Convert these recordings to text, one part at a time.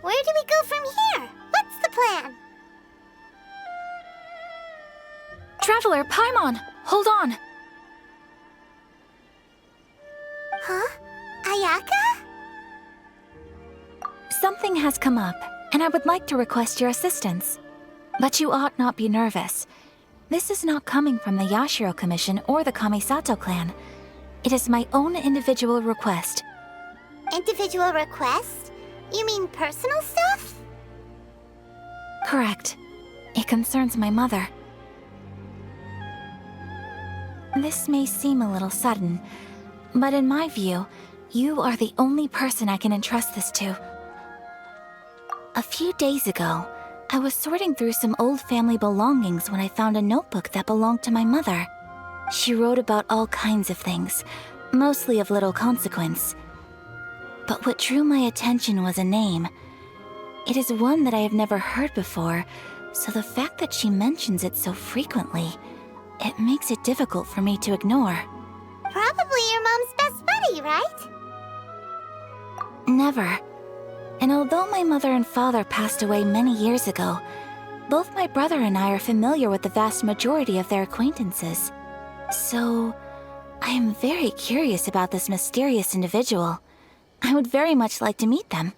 Where do we go from here? What's the plan? Traveler, Paimon, hold on. Huh? Ayaka? Something has come up, and I would like to request your assistance. But you ought not be nervous. This is not coming from the Yashiro Commission or the Kamisato clan. It is my own individual request. Individual request? You mean personal stuff? Correct. It concerns my mother. This may seem a little sudden, but in my view, you are the only person I can entrust this to. A few days ago, I was sorting through some old family belongings when I found a notebook that belonged to my mother. She wrote about all kinds of things, mostly of little consequence. But what drew my attention was a name. It is one that I have never heard before, so the fact that she mentions it so frequently, it makes it difficult for me to ignore. Probably your mom's best buddy, right? Never. And although my mother and father passed away many years ago, both my brother and I are familiar with the vast majority of their acquaintances. So, I am very curious about this mysterious individual. I would very much like to meet them.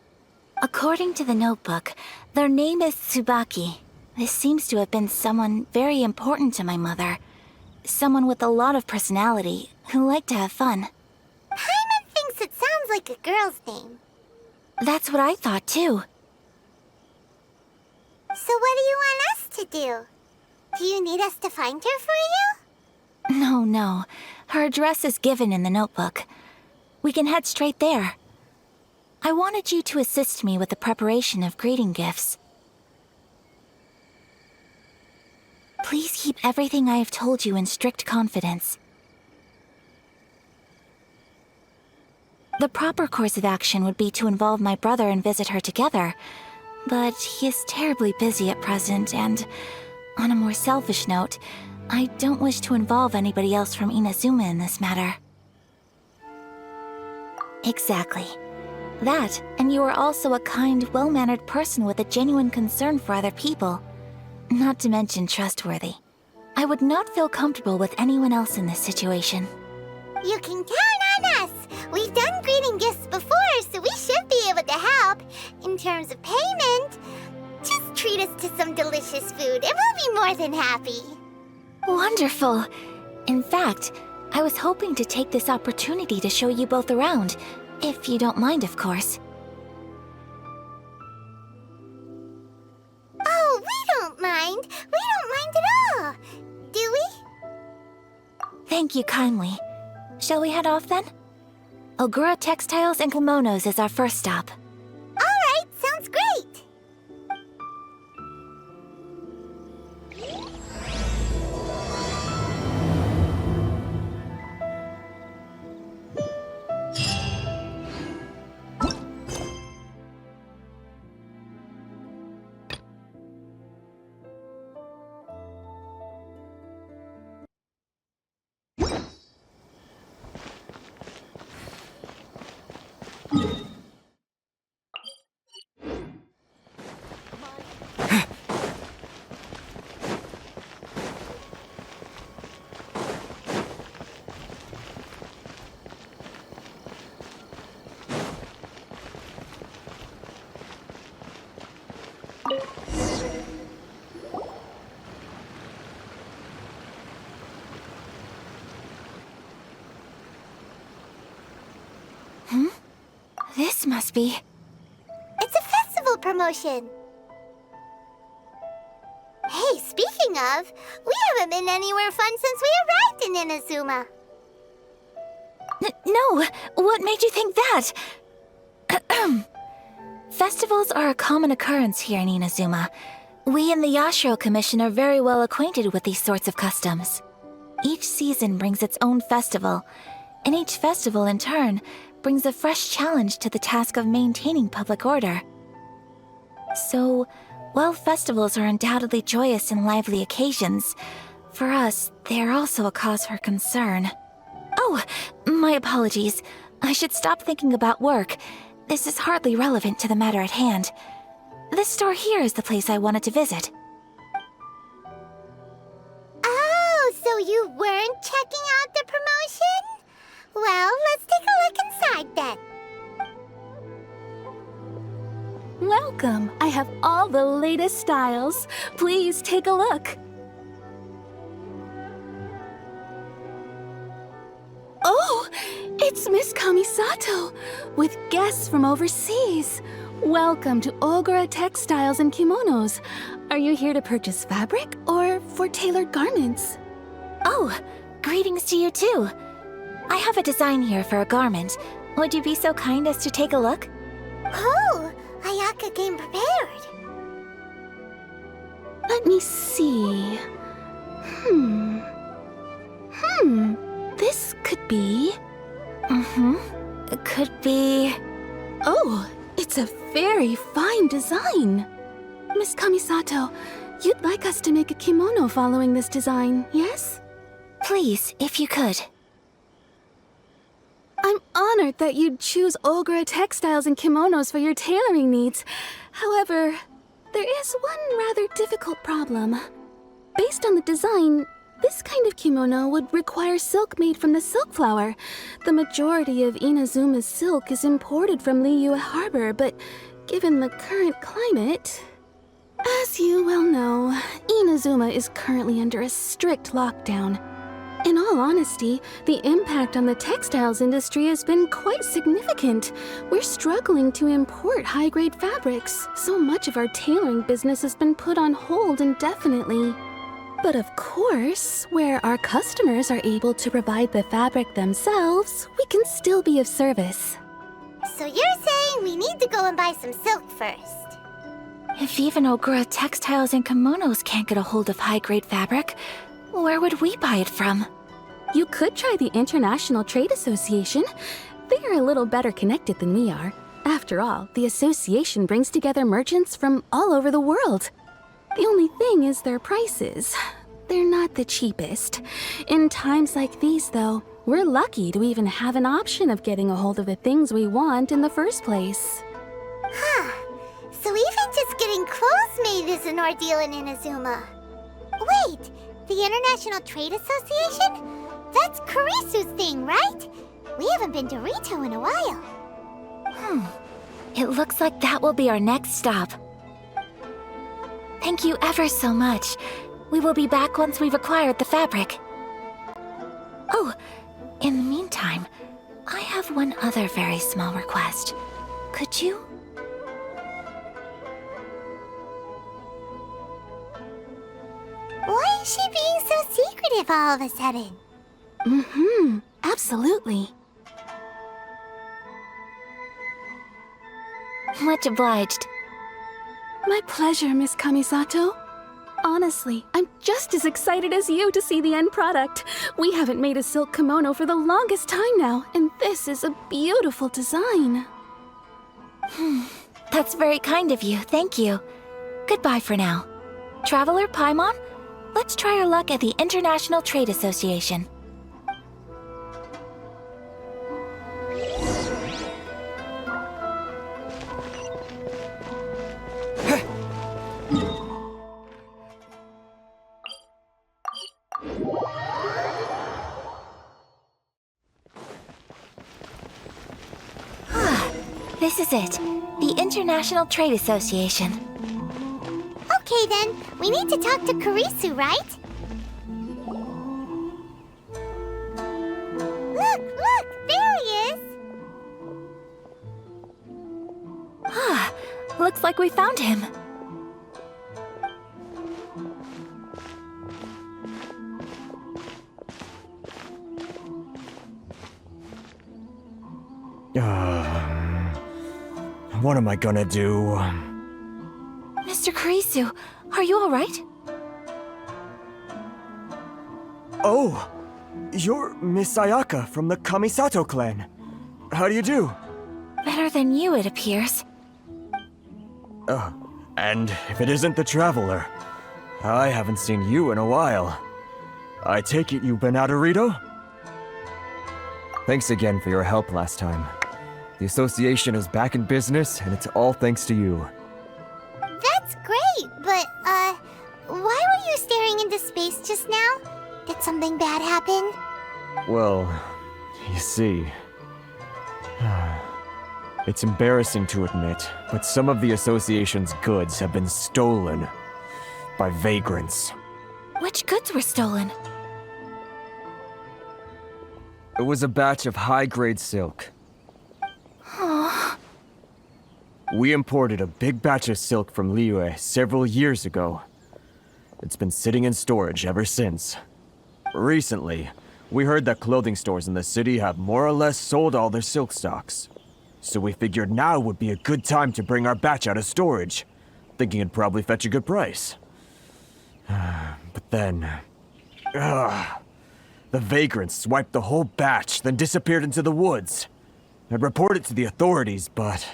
According to the notebook, their name is Tsubaki. This seems to have been someone very important to my mother. Someone with a lot of personality, who liked to have fun. Paimon thinks it sounds like a girl's name. That's what I thought too. So what do you want us to do? Do you need us to find her for you? No. Her address is given in the notebook. We can head straight there. I wanted you to assist me with the preparation of greeting gifts. Please keep everything I have told you in strict confidence. The proper course of action would be to involve my brother and visit her together, but he is terribly busy at present, and on a more selfish note, I don't wish to involve anybody else from Inazuma in this matter. Exactly. That, and you are also a kind, well-mannered person with a genuine concern for other people. Not to mention trustworthy. I would not feel comfortable with anyone else in this situation. You can count on us! We've done greeting gifts before, so we should be able to help. In terms of payment, just treat us to some delicious food and we'll be more than happy. Wonderful! In fact, I was hoping to take this opportunity to show you both around, if you don't mind, of course. Oh, we don't mind. We don't mind at all. Do we? Thank you kindly. Shall we head off then? Ogura Textiles and Kimonos is our first stop. All right, sounds great. This must be... It's a festival promotion. Hey, speaking of, we haven't been anywhere fun since we arrived in Inazuma. No! What made you think that? Festivals are a common occurrence here in Inazuma. We in the Yashiro Commission are very well acquainted with these sorts of customs. Each season brings its own festival, and each festival in turn brings a fresh challenge to the task of maintaining public order. So, while festivals are undoubtedly joyous and lively occasions, for us, they are also a cause for concern. Oh, my apologies. I should stop thinking about work. This is hardly relevant to the matter at hand. This store here is the place I wanted to visit. Oh, so you weren't checking out the promotion? Well, let's take a look inside then. Welcome. I have all the latest styles. Please take a look. Oh, it's Miss Kamisato with guests from overseas. Welcome to Ogura Textiles and Kimonos. Are you here to purchase fabric or for tailored garments? Oh, greetings to you too. I have a design here for a garment. Would you be so kind as to take a look? Oh, Ayaka came prepared. Let me see. This could be... It could be... Oh, it's a very fine design. Miss Kamisato, you'd like us to make a kimono following this design, yes? Please, if you could. I'm honored that you'd choose Ogura Textiles and Kimonos for your tailoring needs. However, there is one rather difficult problem. Based on the design, this kind of kimono would require silk made from the silk flower. The majority of Inazuma's silk is imported from Liyue Harbor, but given the current climate... As you well know, Inazuma is currently under a strict lockdown. In all honesty, the impact on the textiles industry has been quite significant. We're struggling to import high-grade fabrics. So much of our tailoring business has been put on hold indefinitely. But of course, where our customers are able to provide the fabric themselves, we can still be of service. So you're saying we need to go and buy some silk first? If even Ogura Textiles and Kimonos can't get a hold of high-grade fabric, where would we buy it from? You could try the International Trade Association. They are a little better connected than we are. After all, the association brings together merchants from all over the world. The only thing is their prices. They're not the cheapest. In times like these, though, we're lucky to even have an option of getting a hold of the things we want in the first place. Huh. So even just getting clothes made is an ordeal in Inazuma. Wait, the International Trade Association? That's Kurisu's thing, right? We haven't been to Rito in a while. It looks like that will be our next stop. Thank you ever so much. We will be back once we've acquired the fabric. Oh, in the meantime, I have one other very small request. Could you? Why is she being so secretive all of a sudden? Absolutely. Much obliged. My pleasure, Miss Kamisato. Honestly, I'm just as excited as you to see the end product. We haven't made a silk kimono for the longest time now, and this is a beautiful design. That's very kind of you, thank you. Goodbye for now. Traveler Paimon, let's try our luck at the International Trade Association. This is it, the International Trade Association. Okay then, we need to talk to Kurisu, right? Look, there he is! Looks like we found him. What am I gonna do? Mr. Kurisu, are you all right? Oh, you're Miss Ayaka from the Kamisato clan. How do you do? Better than you, it appears. And if it isn't the Traveler, I haven't seen you in a while. I take it you've been out of Rito? Thanks again for your help last time. The association is back in business, and it's all thanks to you. staring into space just now? Did something bad happen? Well, you see... It's embarrassing to admit, but some of the association's goods have been stolen by vagrants. Which goods were stolen? It was a batch of high-grade silk. We imported a big batch of silk from Liyue several years ago. It's been sitting in storage ever since. Recently, we heard that clothing stores in the city have more or less sold all their silk stocks. So we figured now would be a good time to bring our batch out of storage, thinking it'd probably fetch a good price. But then... the vagrants swiped the whole batch, then disappeared into the woods. I'd report it to the authorities, but...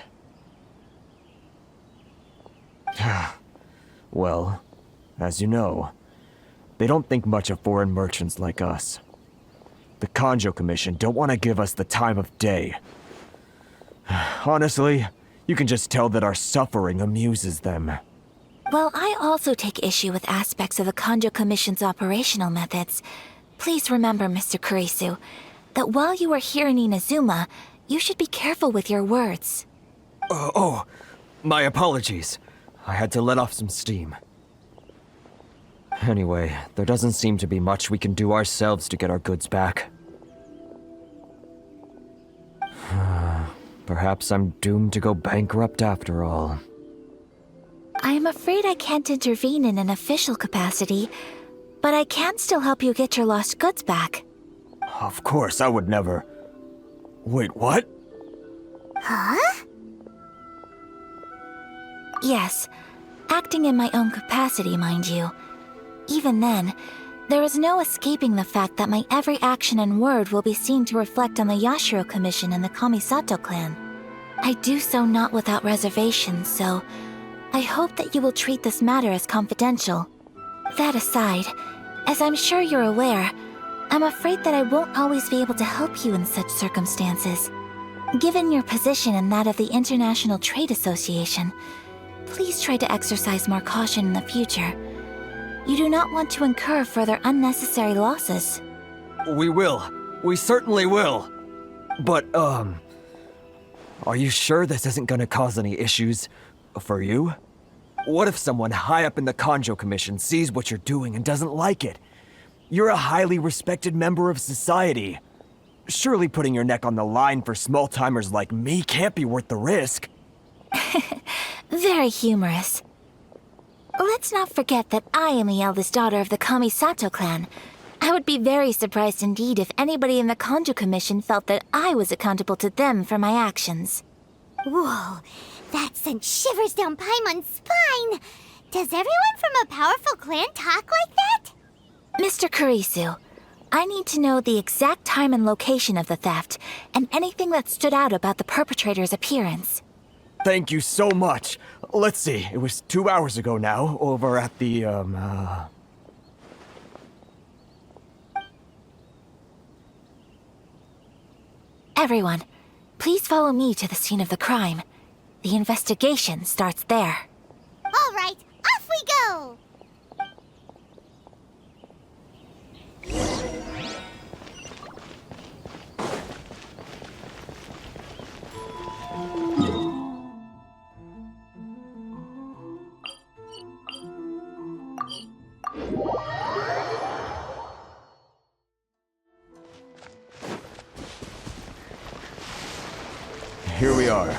Well, as you know, they don't think much of foreign merchants like us. The Kanjo Commission don't want to give us the time of day. Honestly, you can just tell that our suffering amuses them. Well, I also take issue with aspects of the Kanjo Commission's operational methods. Please remember, Mr. Kurisu, that while you are here in Inazuma, you should be careful with your words. My apologies. I had to let off some steam. Anyway, there doesn't seem to be much we can do ourselves to get our goods back. Perhaps I'm doomed to go bankrupt after all. I am afraid I can't intervene in an official capacity, but I can still help you get your lost goods back. Of course, I would never... Wait, what? Huh? Yes, acting in my own capacity, mind you. Even then, there is no escaping the fact that my every action and word will be seen to reflect on the Yashiro Commission and the Kamisato clan. I do so not without reservations, so I hope that you will treat this matter as confidential. That aside, as I'm sure you're aware, I'm afraid that I won't always be able to help you in such circumstances. Given your position and that of the International Trade Association, please try to exercise more caution in the future. You do not want to incur further unnecessary losses. We will. We certainly will. But, are you sure this isn't gonna cause any issues for you? What if someone high up in the Kanjo Commission sees what you're doing and doesn't like it? You're a highly respected member of society. Surely putting your neck on the line for small-timers like me can't be worth the risk. Very humorous. Let's not forget that I am the eldest daughter of the Kamisato clan. I would be very surprised indeed if anybody in the Kanjo Commission felt that I was accountable to them for my actions. Whoa, that sent shivers down Paimon's spine. Does everyone from a powerful clan talk like that? Mr. Kurisu, I need to know the exact time and location of the theft, and anything that stood out about the perpetrator's appearance. Thank you so much. Let's see, it was 2 hours ago now, over at the, Everyone, please follow me to the scene of the crime. The investigation starts there. All right, off we go! Here we are.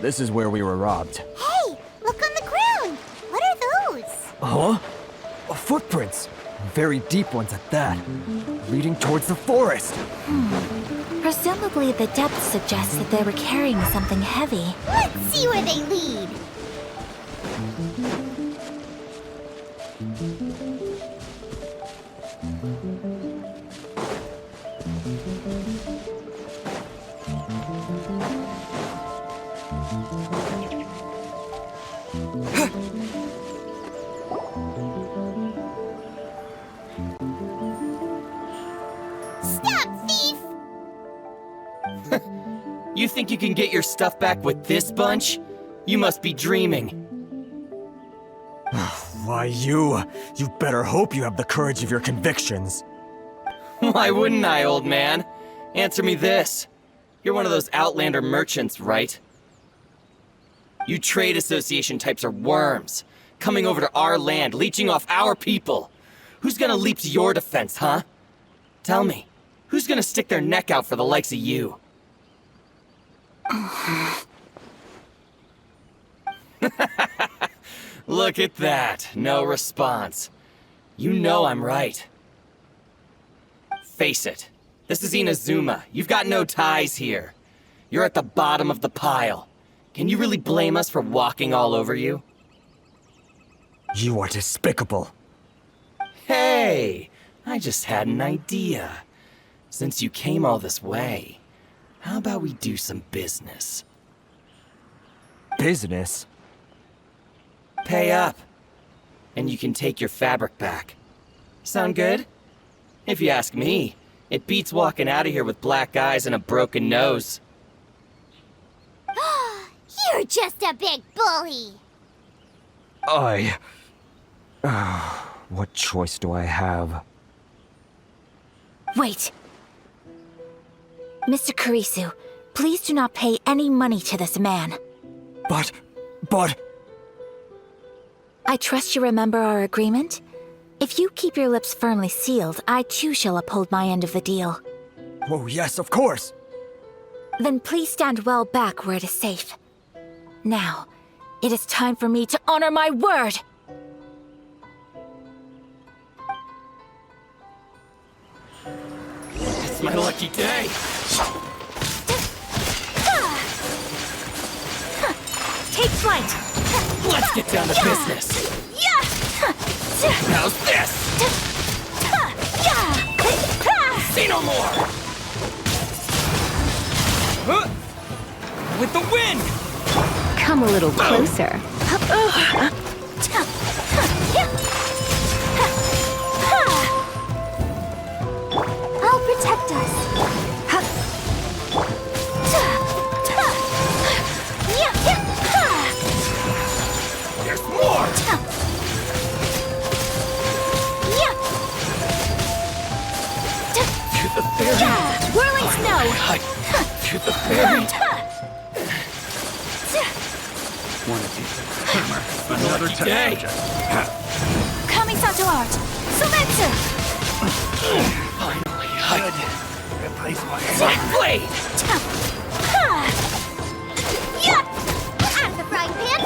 This is where we were robbed. Hey, look on the ground! What are those? Huh? Footprints! Very deep ones at that. Leading towards the forest. Presumably the depth suggests that they were carrying something heavy. Let's see where they lead! Stop, thief! You think you can get your stuff back with this bunch? You must be dreaming. Why, you better hope you have the courage of your convictions. Why wouldn't I, old man? Answer me this. You're one of those Outlander merchants, right? You trade association types are worms, coming over to our land, leeching off our people. Who's gonna leap to your defense, huh? Tell me, who's gonna stick their neck out for the likes of you? Look at that, no response. You know I'm right. Face it, this is Inazuma. You've got no ties here. You're at the bottom of the pile. Can you really blame us for walking all over you? You are despicable. Hey, I just had an idea. Since you came all this way, how about we do some business? Business? Pay up, and you can take your fabric back. Sound good? If you ask me, it beats walking out of here with black eyes and a broken nose. You're just a big bully. What choice do I have? Wait. Mr. Kurisu, please do not pay any money to this man. But... I trust you remember our agreement? If you keep your lips firmly sealed, I too shall uphold my end of the deal. Oh, yes, of course. Then please stand well back where it is safe. Now, it is time for me to honor my word! It's my lucky day! Take flight! Let's get down to business! How's this? Say no more! With the wind! Come a little closer. I'll protect us. There's more! To the ferry! Whirling snow! To the ferry! Another day! Kamisato art! Sumetsu! Finally, Black blade! Out of the frying pan.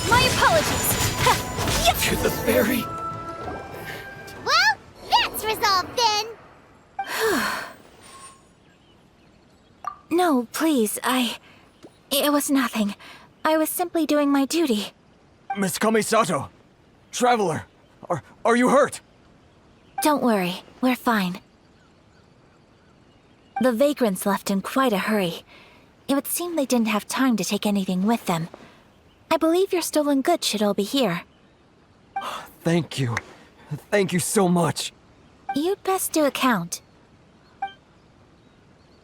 My apologies! To the ferry! Well, that's resolved then. No, please, It was nothing. I was simply doing my duty. Miss Kamisato! Traveler! Are you hurt? Don't worry, we're fine. The vagrants left in quite a hurry. It would seem they didn't have time to take anything with them. I believe your stolen goods should all be here. Thank you. Thank you so much. You'd best do a count.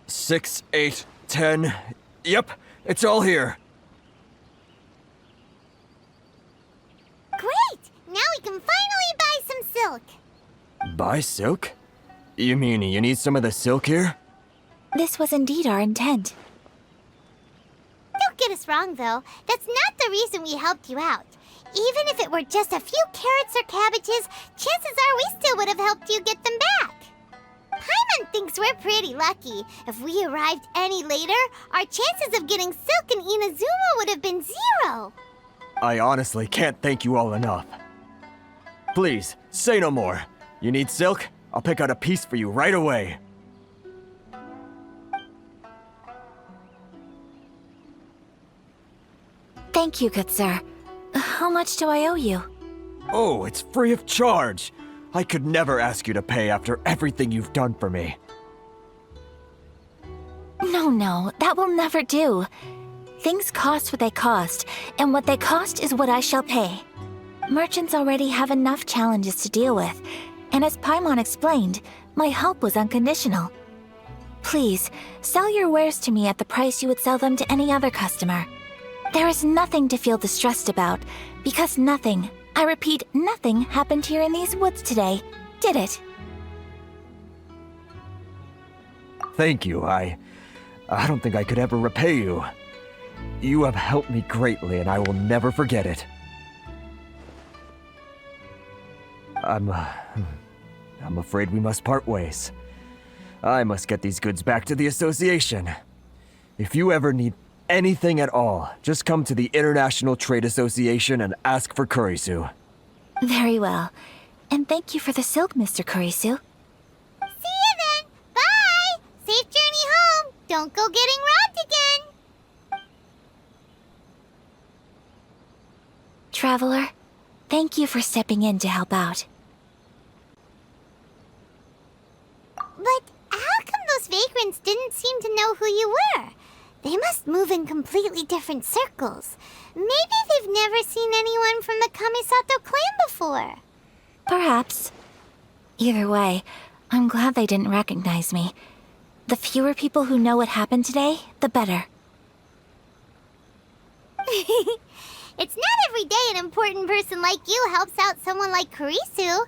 6, 8, 10... Yep, it's all here. Great! Now we can finally buy some silk. Buy silk? You mean you need some of the silk here? This was indeed our intent. Don't get us wrong, though. That's not the reason we helped you out. Even if it were just a few carrots or cabbages, chances are we still would have helped you get them back. Paimon thinks we're pretty lucky. If we arrived any later, our chances of getting silk in Inazuma would have been 0. I honestly can't thank you all enough. Please, say no more. You need silk? I'll pick out a piece for you right away. Thank you, good sir. How much do I owe you? Oh, it's free of charge. I could never ask you to pay after everything you've done for me. No, that will never do. Things cost what they cost, and what they cost is what I shall pay. Merchants already have enough challenges to deal with, and as Paimon explained, my help was unconditional. Please, sell your wares to me at the price you would sell them to any other customer. There is nothing to feel distressed about, because nothing, I repeat, nothing happened here in these woods today, did it? Thank you. I don't think I could ever repay you. You have helped me greatly, and I will never forget it. I'm afraid we must part ways. I must get these goods back to the association. If you ever need anything at all, just come to the International Trade Association and ask for Kurisu. Very well. And thank you for the silk, Mr. Kurisu. See you then. Bye. Safe journey home. Don't go getting robbed again. Traveler, thank you for stepping in to help out. But how come those vagrants didn't seem to know who you were? They must move in completely different circles. Maybe they've never seen anyone from the Kamisato clan before. Perhaps. Either way, I'm glad they didn't recognize me. The fewer people who know what happened today, the better. It's not every day an important person like you helps out someone like Kurisu.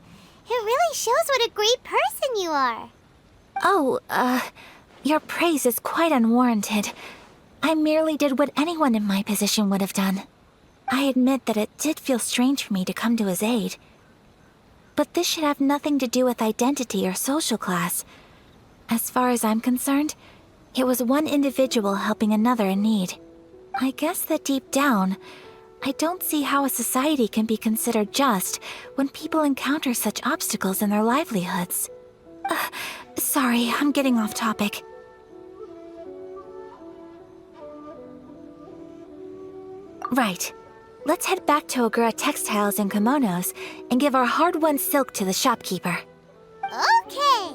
It really shows what a great person you are. Oh, your praise is quite unwarranted. I merely did what anyone in my position would have done. I admit that it did feel strange for me to come to his aid. But this should have nothing to do with identity or social class. As far as I'm concerned, it was one individual helping another in need. I guess that deep down, I don't see how a society can be considered just when people encounter such obstacles in their livelihoods. Sorry, I'm getting off topic. Right. Let's head back to Ogura Textiles and Kimonos and give our hard-won silk to the shopkeeper. Okay.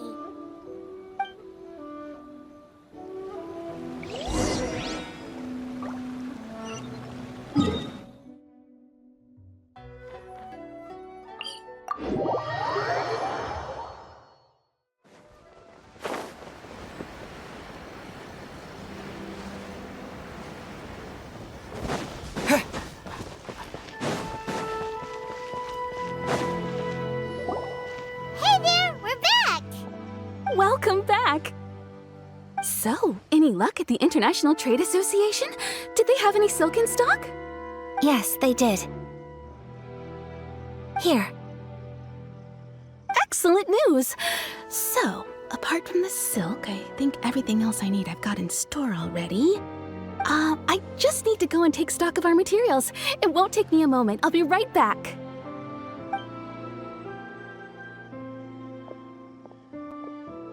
Welcome back! So, any luck at the International Trade Association? Did they have any silk in stock? Yes, they did. Here. Excellent news! So, apart from the silk, I think everything else I need I've got in store already. I just need to go and take stock of our materials. It won't take me a moment. I'll be right back.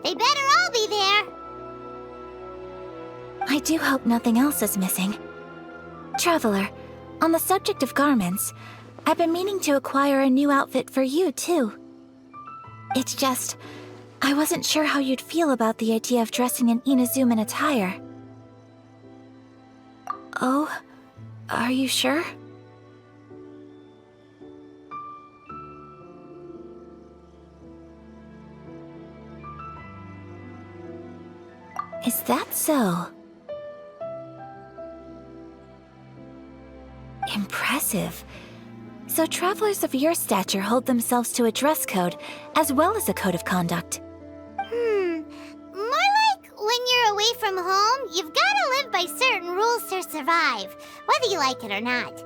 They better all be there. I do hope nothing else is missing. Traveler, on the subject of garments, I've been meaning to acquire a new outfit for you, too. It's just, I wasn't sure how you'd feel about the idea of dressing in Inazuman attire. Oh, are you sure? Is that so? Impressive. So travelers of your stature hold themselves to a dress code, as well as a code of conduct. More like when you're away from home, you've gotta live by certain rules to survive, whether you like it or not.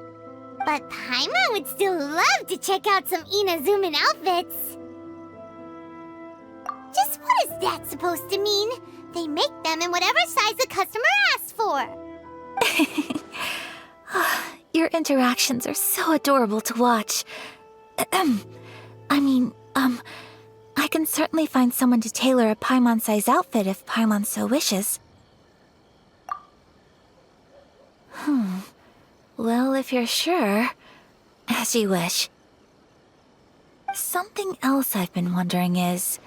But Paimon would still love to check out some Inazuman outfits. Just what is that supposed to mean? They make them in whatever size the customer asks for. Your interactions are so adorable to watch. I can certainly find someone to tailor a Paimon-size outfit if Paimon so wishes. Well, if you're sure, as you wish. Something else I've been wondering is,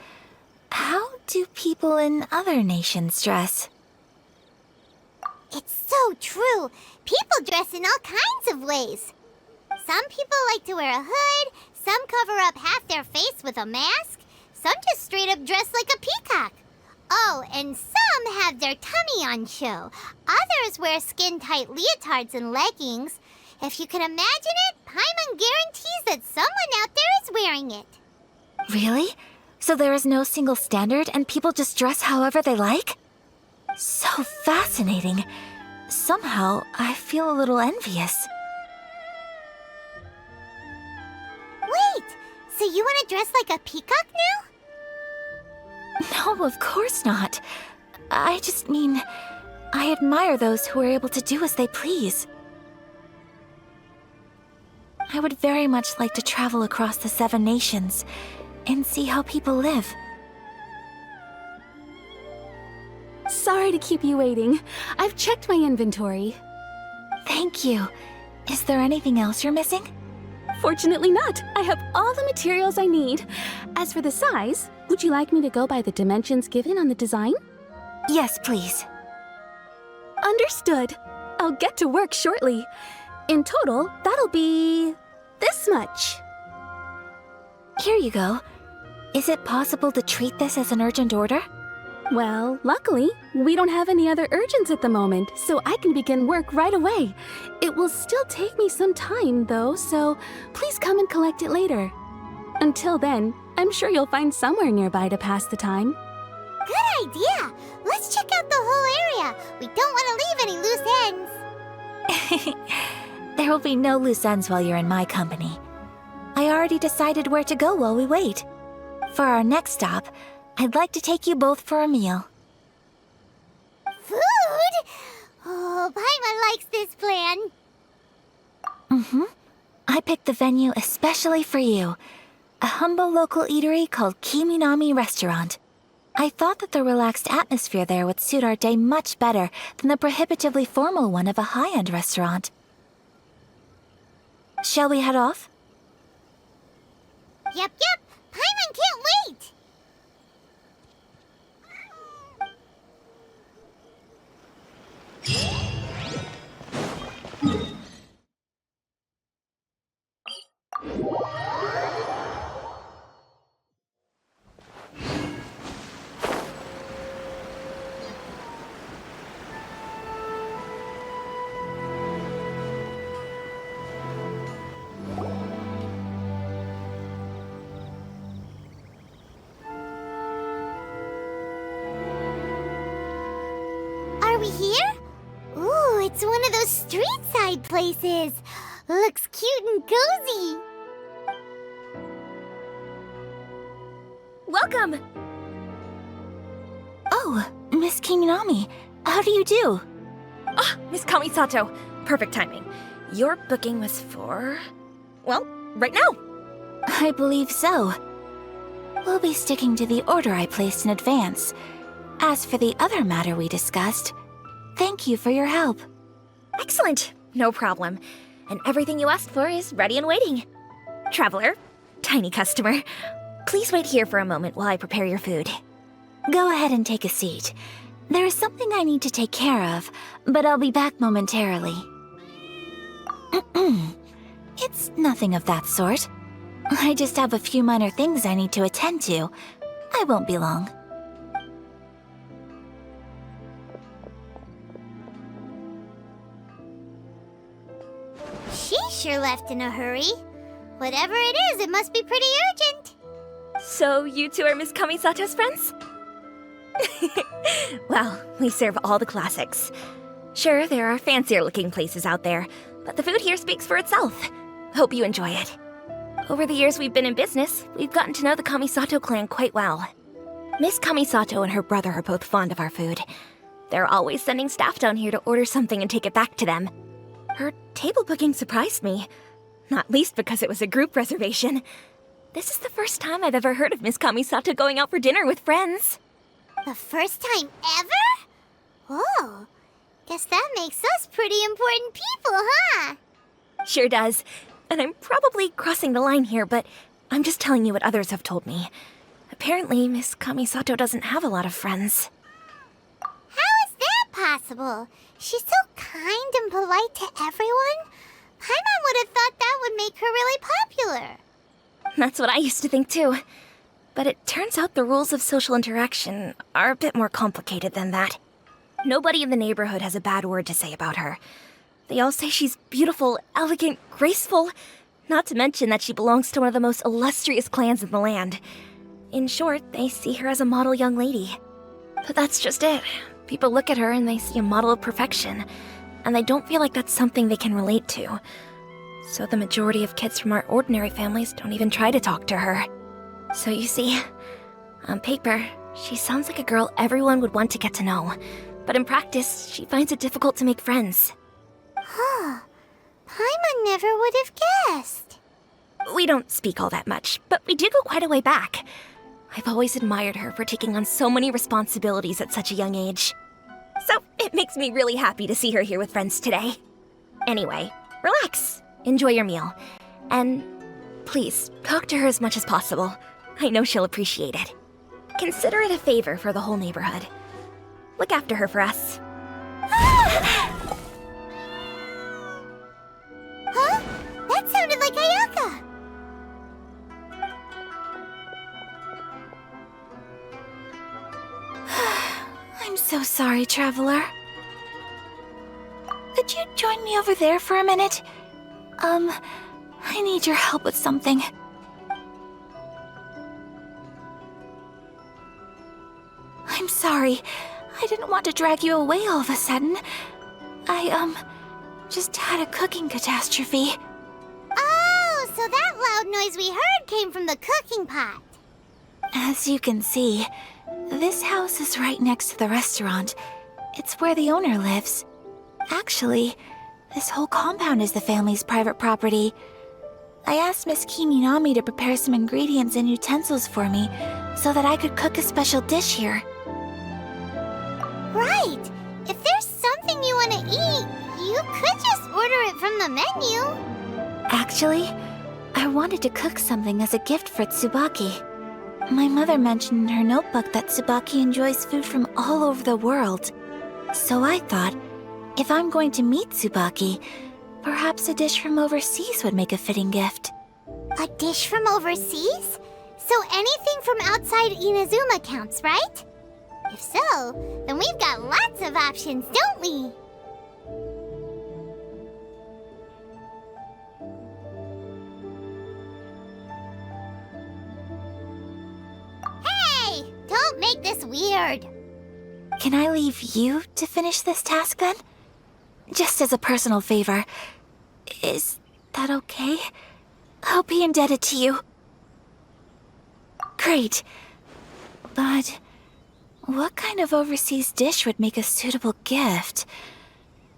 how do people in other nations dress? It's so true. People dress in all kinds of ways. Some people like to wear a hood, some cover up half their face with a mask, some just straight up dress like a peacock. Oh, and some have their tummy on show. Others wear skin-tight leotards and leggings. If you can imagine it, Paimon guarantees that someone out there is wearing it. Really? So there is no single standard and people just dress however they like? So fascinating. Somehow, I feel a little envious. Wait, so you want to dress like a peacock now? No, of course not. I just mean, I admire those who are able to do as they please. I would very much like to travel across the 7 nations and see how people live. Sorry to keep you waiting. I've checked my inventory. Thank you. Is there anything else you're missing? Fortunately not. I have all the materials I need. As for the size, would you like me to go by the dimensions given on the design? Yes, please. Understood. I'll get to work shortly. In total, that'll be this much. Here you go. Is it possible to treat this as an urgent order? Well, luckily, we don't have any other urgents at the moment, so I can begin work right away. It will still take me some time, though, so please come and collect it later. Until then, I'm sure you'll find somewhere nearby to pass the time. Good idea! Let's check out the whole area. We don't want to leave any loose ends. There will be no loose ends while you're in my company. I already decided where to go while we wait. For our next stop, I'd like to take you both for a meal. Food? Oh, Paimon likes this plan. I picked the venue especially for you. A humble local eatery called Kiminami Restaurant. I thought that the relaxed atmosphere there would suit our day much better than the prohibitively formal one of a high-end restaurant. Shall we head off? Yep. Paimon can't wait! Are we here? Ooh, it's one of those street-side places. Looks cute and cozy. Welcome! Oh, Miss Kiminami, how do you do? Ah, Miss Kamisato. Perfect timing. Your booking was for... well, right now. I believe so. We'll be sticking to the order I placed in advance. As for the other matter we discussed, thank you for your help. Excellent. No problem. And everything you asked for is ready and waiting. Traveler, tiny customer, please wait here for a moment while I prepare your food. Go ahead and take a seat. There is something I need to take care of, but I'll be back momentarily. It's nothing of that sort. I just have a few minor things I need to attend to. I won't be long. She sure left in a hurry. Whatever it is, it must be pretty urgent. So you two are Miss Kamisato's friends? Well, we serve all the classics. Sure, there are fancier-looking places out there, but the food here speaks for itself. Hope you enjoy it. Over the years we've been in business, we've gotten to know the Kamisato clan quite well. Miss Kamisato and her brother are both fond of our food. They're always sending staff down here to order something and take it back to them. Her table booking surprised me, not least because it was a group reservation. This is the first time I've ever heard of Miss Kamisato going out for dinner with friends. The first time ever? Oh, guess that makes us pretty important people, huh? Sure does. And I'm probably crossing the line here, but I'm just telling you what others have told me. Apparently, Miss Kamisato doesn't have a lot of friends. How is that possible? She's so kind and polite to everyone. Paimon would have thought that would make her really popular. That's what I used to think too. But it turns out the rules of social interaction are a bit more complicated than that. Nobody in the neighborhood has a bad word to say about her. They all say she's beautiful, elegant, graceful, not to mention that she belongs to one of the most illustrious clans in the land. In short, they see her as a model young lady. But that's just it. People look at her and they see a model of perfection, and they don't feel like that's something they can relate to. So the majority of kids from our ordinary families don't even try to talk to her. So you see, on paper, she sounds like a girl everyone would want to get to know. But in practice, she finds it difficult to make friends. Huh. Paimon never would have guessed. We don't speak all that much, but we do go quite a way back. I've always admired her for taking on so many responsibilities at such a young age. So it makes me really happy to see her here with friends today. Anyway, relax, enjoy your meal, and please, talk to her as much as possible. I know she'll appreciate it. Consider it a favor for the whole neighborhood. Look after her for us. Huh? That sounded like Ayaka. I'm so sorry, Traveler. Could you join me over there for a minute? I need your help with something. I'm sorry. I didn't want to drag you away all of a sudden. I, just had a cooking catastrophe. Oh, so that loud noise we heard came from the cooking pot. As you can see, this house is right next to the restaurant. It's where the owner lives. Actually, this whole compound is the family's private property. I asked Miss Kiminami to prepare some ingredients and utensils for me so that I could cook a special dish here. Right. If there's something you want to eat, you could just order it from the menu. Actually, I wanted to cook something as a gift for Tsubaki. My mother mentioned in her notebook that Tsubaki enjoys food from all over the world. So I thought, if I'm going to meet Tsubaki, perhaps a dish from overseas would make a fitting gift. A dish from overseas? So anything from outside Inazuma counts, right? If so, then we've got lots of options, don't we? Hey! Don't make this weird. Can I leave you to finish this task then? Just as a personal favor. Is that okay? I'll be indebted to you. Great. But what kind of overseas dish would make a suitable gift?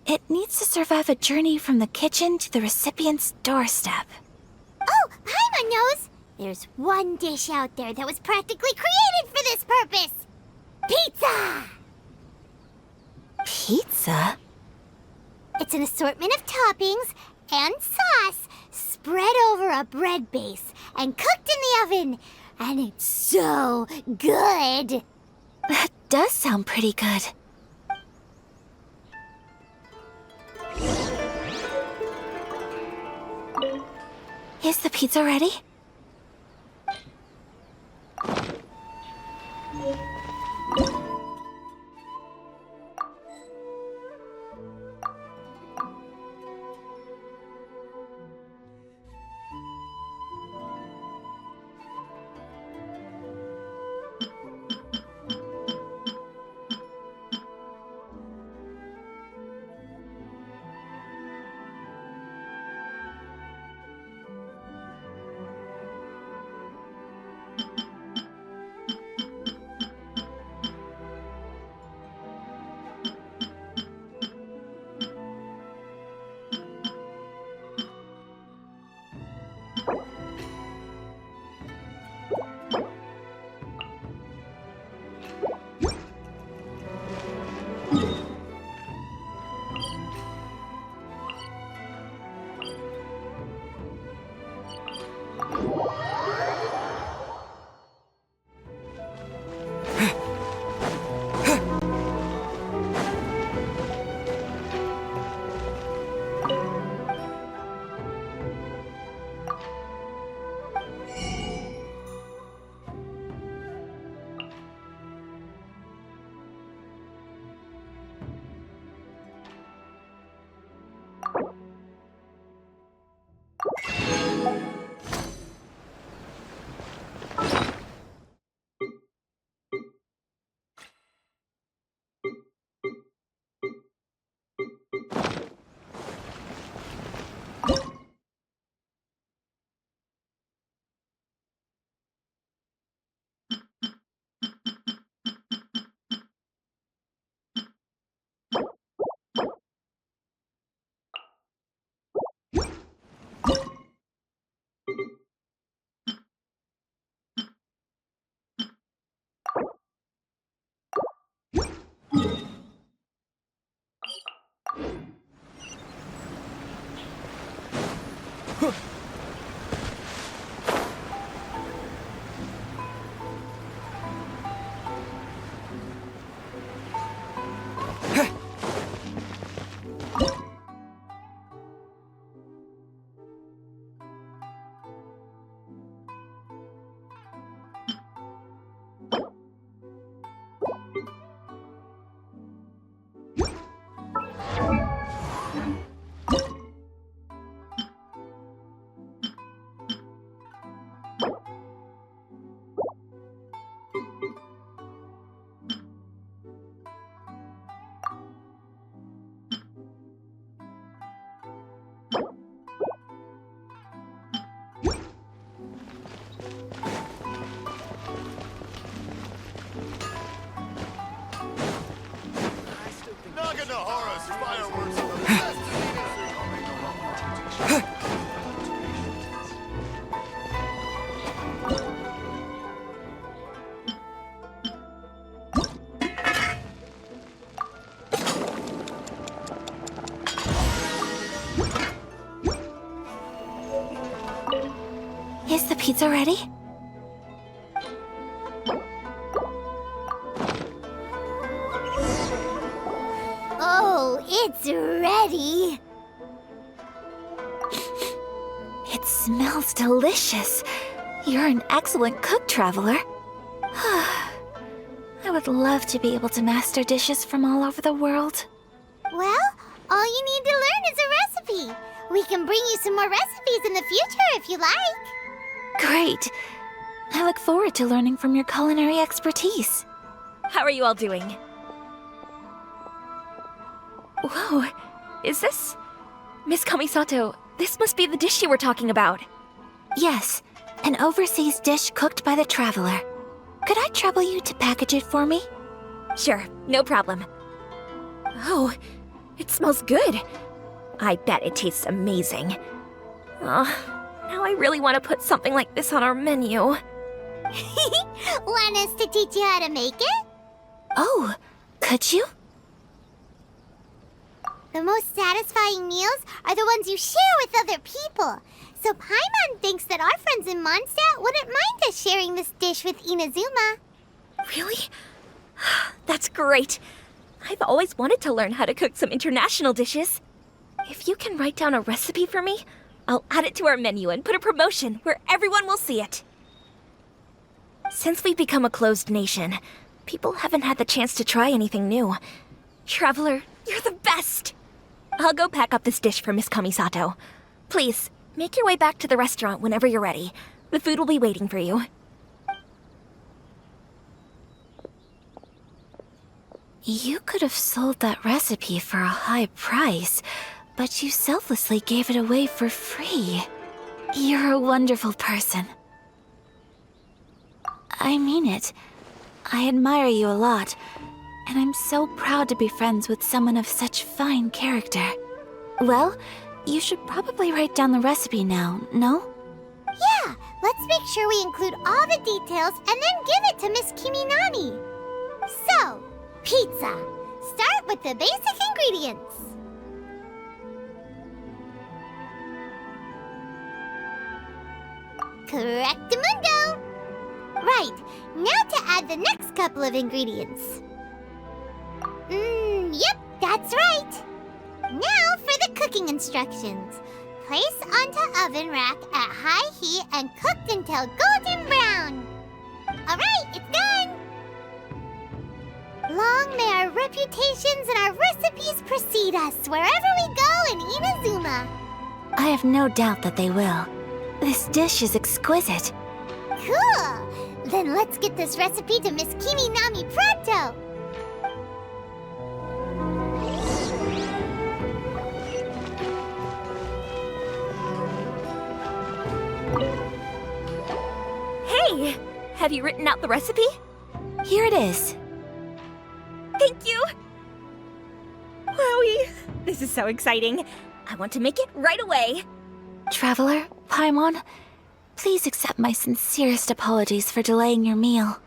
It needs to survive a journey from the kitchen to the recipient's doorstep. Oh, Paimon knows! There's one dish out there that was practically created for this purpose! Pizza! Pizza? It's an assortment of toppings and sauce spread over a bread base and cooked in the oven. And it's so good! That does sound pretty good. Is the pizza ready? Naganaharas fireworks are the best Is the pizza ready? Oh, it's ready. It smells delicious. You're an excellent cook, Traveler. I would love to be able to master dishes from all over the world. Well, all you need to learn is a recipe. We can bring you some more recipes in the future if you like. Great. I look forward to learning from your culinary expertise. How are you all doing? Whoa, is this... Miss Kamisato, this must be the dish you were talking about. Yes, an overseas dish cooked by the Traveler. Could I trouble you to package it for me? Sure, no problem. Oh, it smells good. I bet it tastes amazing. Now I really want to put something like this on our menu. Want us to teach you how to make it? Oh, could you? The most satisfying meals are the ones you share with other people. So Paimon thinks that our friends in Mondstadt wouldn't mind us sharing this dish with Inazuma. Really? That's great. I've always wanted to learn how to cook some international dishes. If you can write down a recipe for me, I'll add it to our menu and put a promotion where everyone will see it. Since we've become a closed nation, people haven't had the chance to try anything new. Traveler, you're the best! I'll go pack up this dish for Miss Kamisato. Please, make your way back to the restaurant whenever you're ready. The food will be waiting for you. You could have sold that recipe for a high price, but you selflessly gave it away for free. You're a wonderful person. I mean it. I admire you a lot, and I'm so proud to be friends with someone of such fine character. Well, you should probably write down the recipe now, no? Yeah, let's make sure we include all the details and then give it to Miss Kiminani. So, pizza. Start with the basic ingredients. Correctamundo! Right, now to add the next couple of ingredients. Yep, that's right. Now for the cooking instructions. Place onto oven rack at high heat and cooked until golden brown. Alright, it's done! Long may our reputations and our recipes precede us wherever we go in Inazuma. I have no doubt that they will. This dish is exquisite. Cool! Then let's get this recipe to Miss Kiminami pronto! Hey! Have you written out the recipe? Here it is. Thank you! Wowie! This is so exciting. I want to make it right away. Traveler, Paimon, please accept my sincerest apologies for delaying your meal.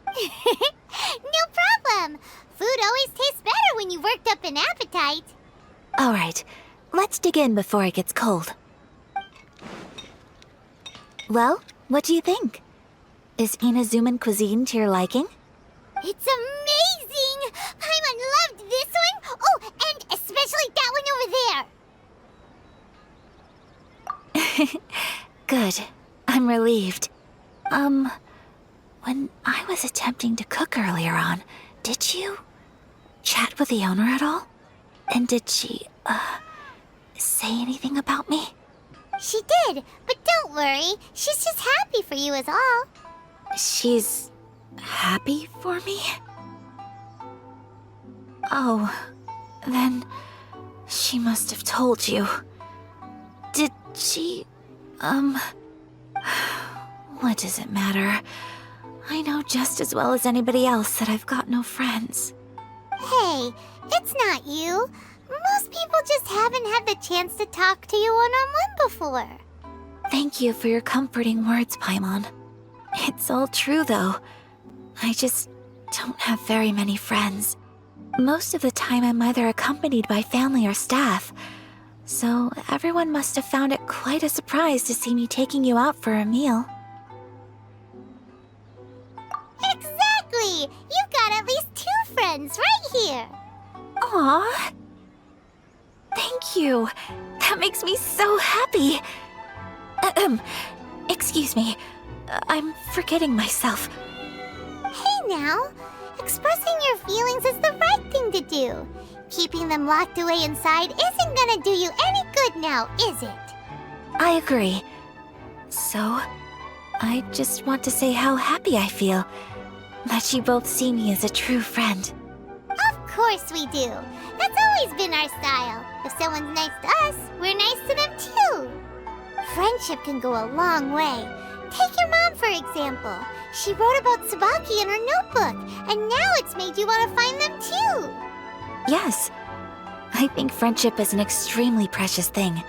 No problem! Food always tastes better when you've worked up an appetite. Alright, let's dig in before it gets cold. Well, what do you think? Is Inazuman cuisine to your liking? It's amazing! Paimon loved this one! Oh, and especially that one over there! Good. I'm relieved. When I was attempting to cook earlier on, did you chat with the owner at all? And did she, say anything about me? She did, but don't worry. She's just happy for you is all. She's happy for me? Oh, then she must have told you. Did she, what does it matter? I know just as well as anybody else that I've got no friends. Hey, it's not you. Most people just haven't had the chance to talk to you one-on-one before. Thank you for your comforting words, Paimon. It's all true, though. I just don't have very many friends. Most of the time I'm either accompanied by family or staff, so everyone must have found it quite a surprise to see me taking you out for a meal. Exactly! You've got at least 2 friends right here. Aww. Thank you. That makes me so happy. Excuse me. I'm forgetting myself. Hey now, expressing your feelings is the right thing to do. Keeping them locked away inside isn't gonna do you any good now, is it? I agree. So, I just want to say how happy I feel that you both see me as a true friend. Of course we do. That's always been our style. If someone's nice to us, we're nice to them too. Friendship can go a long way. Take your mom, for example. She wrote about Tsubaki in her notebook, and now it's made you want to find them too. Yes, I think friendship is an extremely precious thing,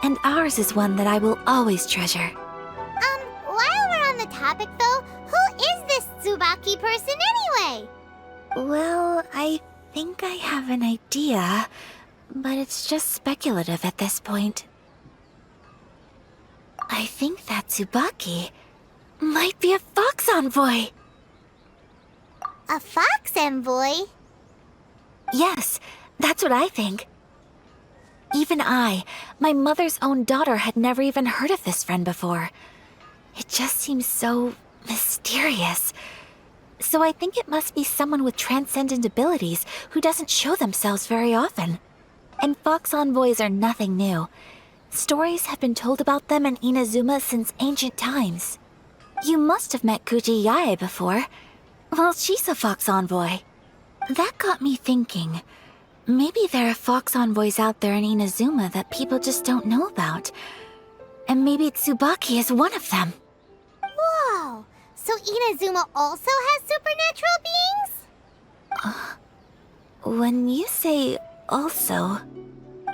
and ours is one that I will always treasure. While we're on the topic though, who is this Tsubaki person anyway? Well, I think I have an idea, but it's just speculative at this point. I think that Tsubaki might be a fox envoy. A fox envoy? Yes, that's what I think. Even I, my mother's own daughter, had never even heard of this friend before. It just seems so mysterious. So I think it must be someone with transcendent abilities who doesn't show themselves very often. And fox envoys are nothing new. Stories have been told about them in Inazuma since ancient times. You must have met Kuji Yae before. Well, she's a fox envoy. That got me thinking. Maybe there are fox envoys out there in Inazuma that people just don't know about. And maybe Tsubaki is one of them. Whoa! So Inazuma also has supernatural beings? When you say also...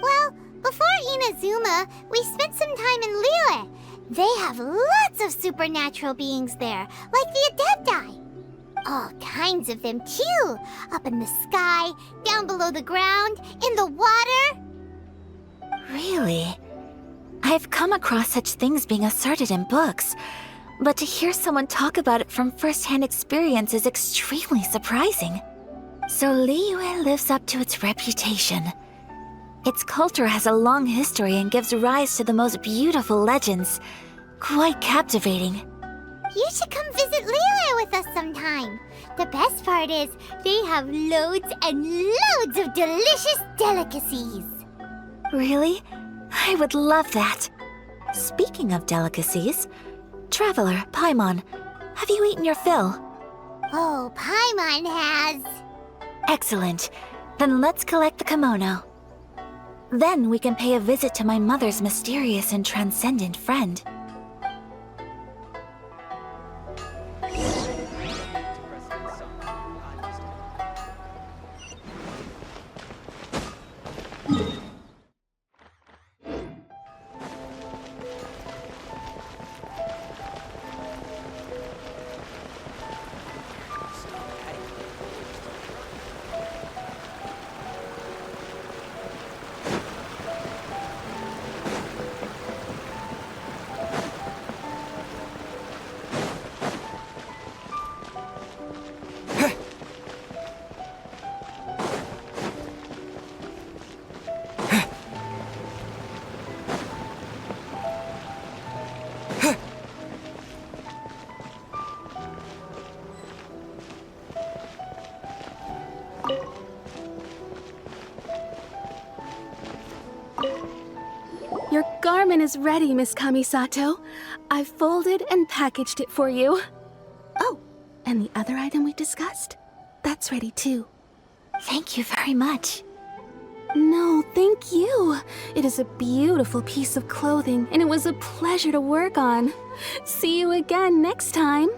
Well, before Inazuma, we spent some time in Liyue. They have lots of supernatural beings there, like the Adepti. All kinds of them too. Up in the sky, down below the ground, in the water. Really? I've come across such things being asserted in books, but to hear someone talk about it from first-hand experience is extremely surprising. So Liyue lives up to its reputation. Its culture has a long history and gives rise to the most beautiful legends. Quite captivating. You should come visit Liyue with us sometime. The best part is, they have loads and loads of delicious delicacies. Really? I would love that. Speaking of delicacies, Traveler, Paimon, have you eaten your fill? Oh, Paimon has. Excellent. Then let's collect the kimono. Then we can pay a visit to my mother's mysterious and transcendent friend. Your garment is ready, Miss Kamisato. I've folded and packaged it for you. Oh, and the other item we discussed? That's ready too. Thank you very much. No, thank you. It is a beautiful piece of clothing, and it was a pleasure to work on. See you again next time.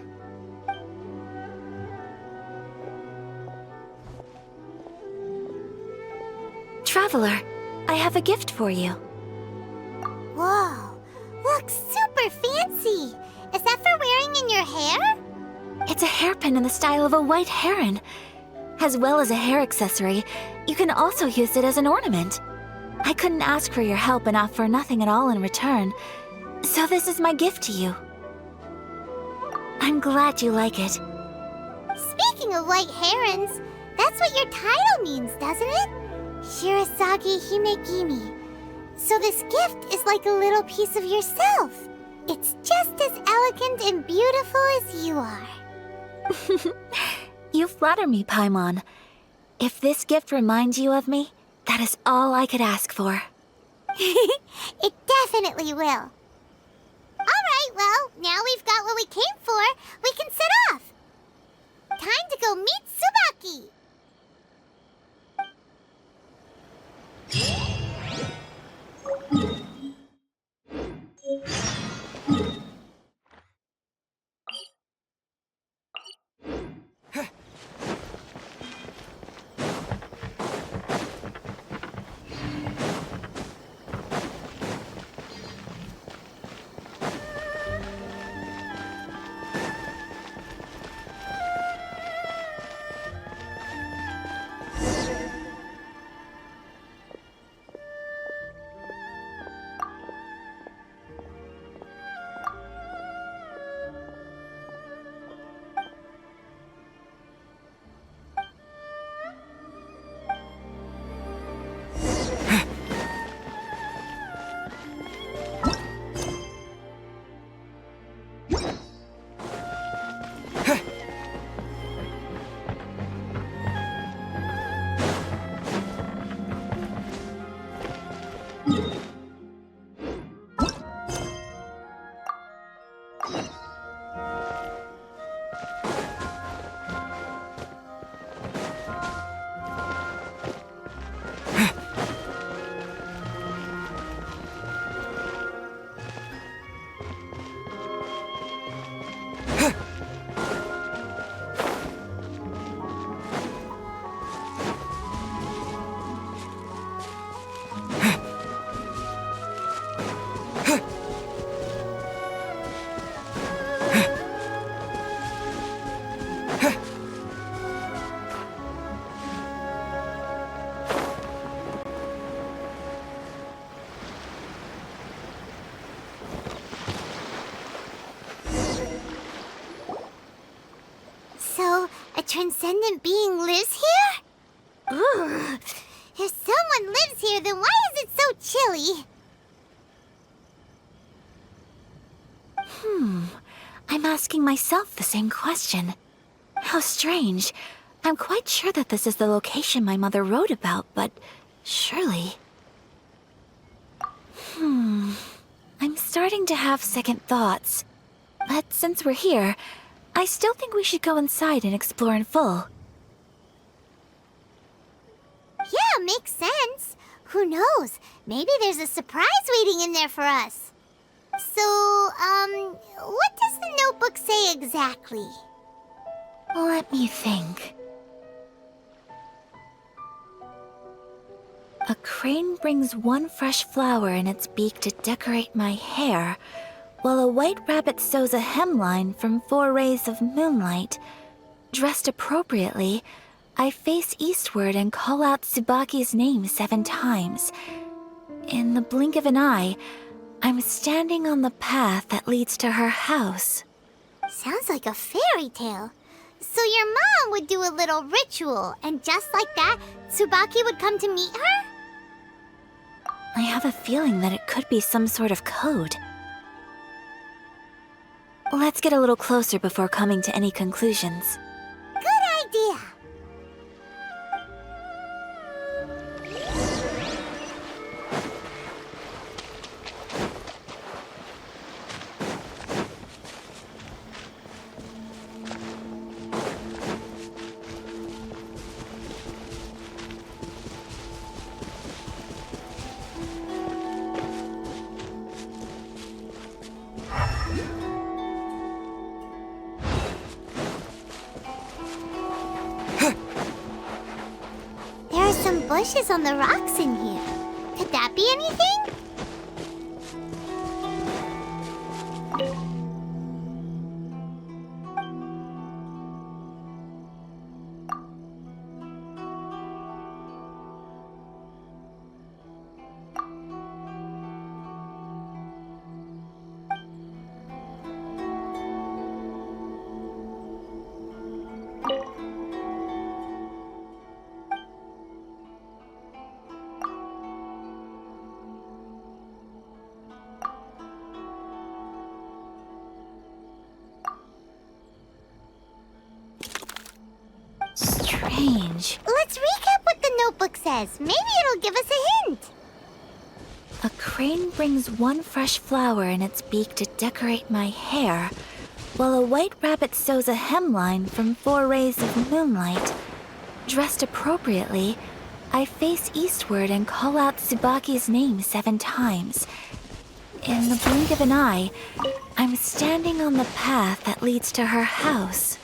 Traveler, I have a gift for you. Whoa, looks super fancy. Is that for wearing in your hair? It's a hairpin in the style of a white heron. As well as a hair accessory, you can also use it as an ornament. I couldn't ask for your help and offer nothing at all in return, so this is my gift to you. I'm glad you like it. Speaking of white herons, that's what your title means, doesn't it? Shirasagi Himegimi. So this gift is like a little piece of yourself. It's just as elegant and beautiful as you are. You flatter me, Paimon. If this gift reminds you of me, that is all I could ask for. It definitely will. Alright, well, now we've got what we came for. We can set off. Time to go meet Tsubaki. So, a transcendent being lives here? Ugh. If someone lives here, then why is it so chilly? I'm asking myself the same question. How strange. I'm quite sure that this is the location my mother wrote about, but surely... I'm starting to have second thoughts. But since we're here, I still think we should go inside and explore in full. Yeah, makes sense. Who knows? Maybe there's a surprise waiting in there for us. So, what does the notebook say exactly? Let me think. A crane brings one fresh flower in its beak to decorate my hair, while a white rabbit sews a hemline from 4 rays of moonlight. Dressed appropriately, I face eastward and call out Tsubaki's name 7 times. In the blink of an eye, I'm standing on the path that leads to her house. Sounds like a fairy tale. So your mom would do a little ritual, and just like that, Tsubaki would come to meet her? I have a feeling that it could be some sort of code. Let's get a little closer before coming to any conclusions. Good idea. bushes on the rocks in here. Could that be anything? Strange. Let's recap what the notebook says. Maybe it'll give us a hint. A crane brings one fresh flower in its beak to decorate my hair, while a white rabbit sews a hemline from 4 rays of moonlight. Dressed appropriately, I face eastward and call out Tsubaki's name 7 times. In the blink of an eye, I'm standing on the path that leads to her house.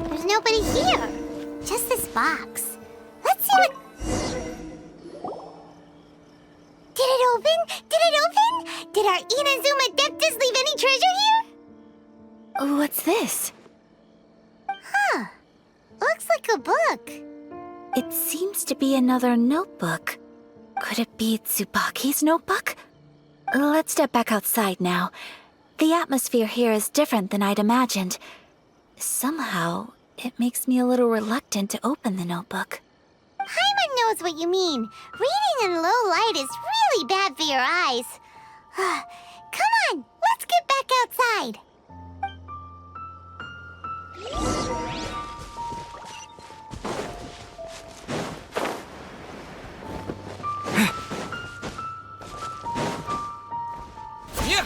There's nobody here. Just this box. Let's see what... Did it open? Did it open? Did our Inazuma Adeptus leave any treasure here? What's this? Huh. Looks like a book. It seems to be another notebook. Could it be Tsubaki's notebook? Let's step back outside now. The atmosphere here is different than I'd imagined. Somehow, it makes me a little reluctant to open the notebook. Paimon knows what you mean. Reading in low light is really bad for your eyes. Come on, let's get back outside. Yeah.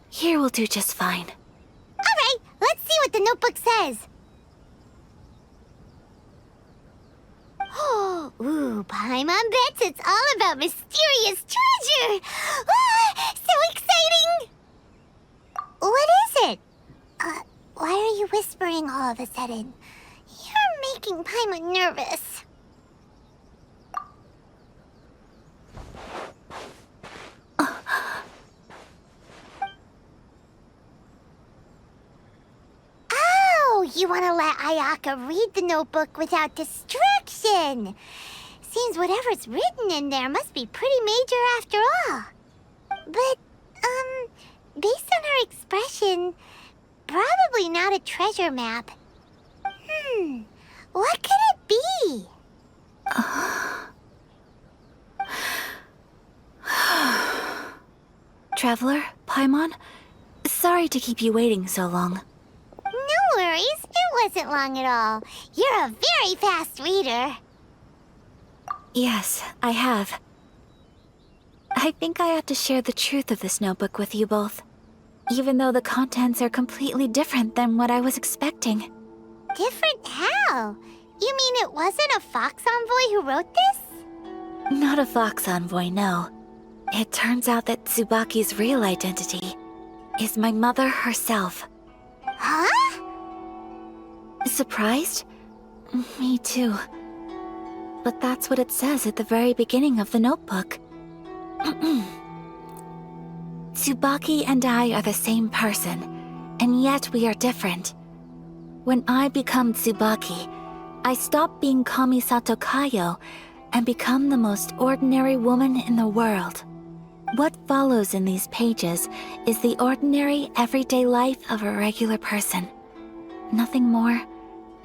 Here will do just fine. All right, let's see what the notebook says. Ooh, Paimon bets it's all about mysterious treasure. Ah, so exciting! What is it? Why are you whispering all of a sudden? You're making Paimon nervous. Oh, you want to let Ayaka read the notebook without distraction. Seems whatever's written in there must be pretty major after all. But, based on her expression, probably not a treasure map. What could it be? Traveler, Paimon, sorry to keep you waiting so long. No worries, it wasn't long at all. You're a very fast reader. Yes, I have. I think I ought to share the truth of this notebook with you both, even though the contents are completely different than what I was expecting. Different how? You mean it wasn't a Fox Envoy who wrote this? Not a Fox Envoy, no. It turns out that Tsubaki's real identity is my mother herself. Huh? Surprised? Me too. But that's what it says at the very beginning of the notebook. Tsubaki and I are the same person, and yet we are different. When I become Tsubaki, I stop being Kamisato Kayo and become the most ordinary woman in the world. What follows in these pages is the ordinary, everyday life of a regular person. Nothing more,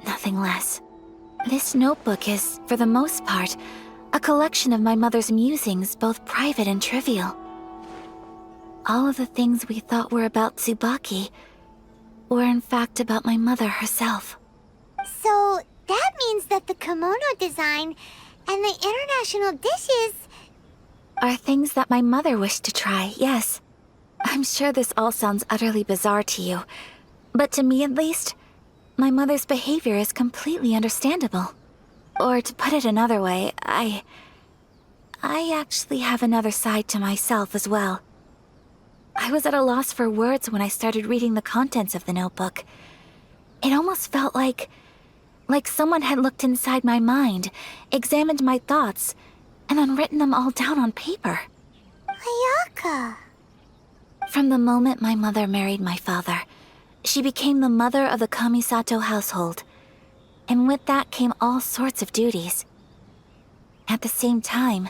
nothing less. This notebook is, for the most part, a collection of my mother's musings, both private and trivial. All of the things we thought were about Tsubaki were in fact about my mother herself. So that means that the kimono design and the international dishes... Are things that my mother wished to try, yes. I'm sure this all sounds utterly bizarre to you, but to me at least, my mother's behavior is completely understandable. Or to put it another way, I actually have another side to myself as well. I was at a loss for words when I started reading the contents of the notebook. It almost felt like someone had looked inside my mind, examined my thoughts, and then written them all down on paper. Ayaka. From the moment my mother married my father, she became the mother of the Kamisato household. And with that came all sorts of duties. At the same time,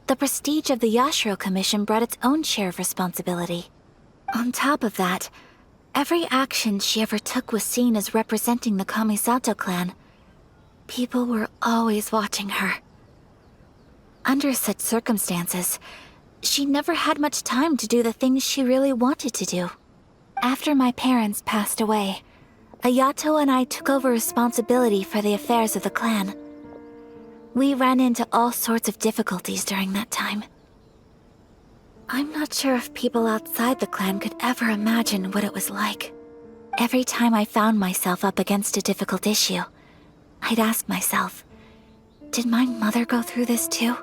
the prestige of the Yashiro Commission brought its own share of responsibility. On top of that, every action she ever took was seen as representing the Kamisato clan. People were always watching her. Under such circumstances, she never had much time to do the things she really wanted to do. After my parents passed away, Ayato and I took over responsibility for the affairs of the clan. We ran into all sorts of difficulties during that time. I'm not sure if people outside the clan could ever imagine what it was like. Every time I found myself up against a difficult issue, I'd ask myself, did my mother go through this too?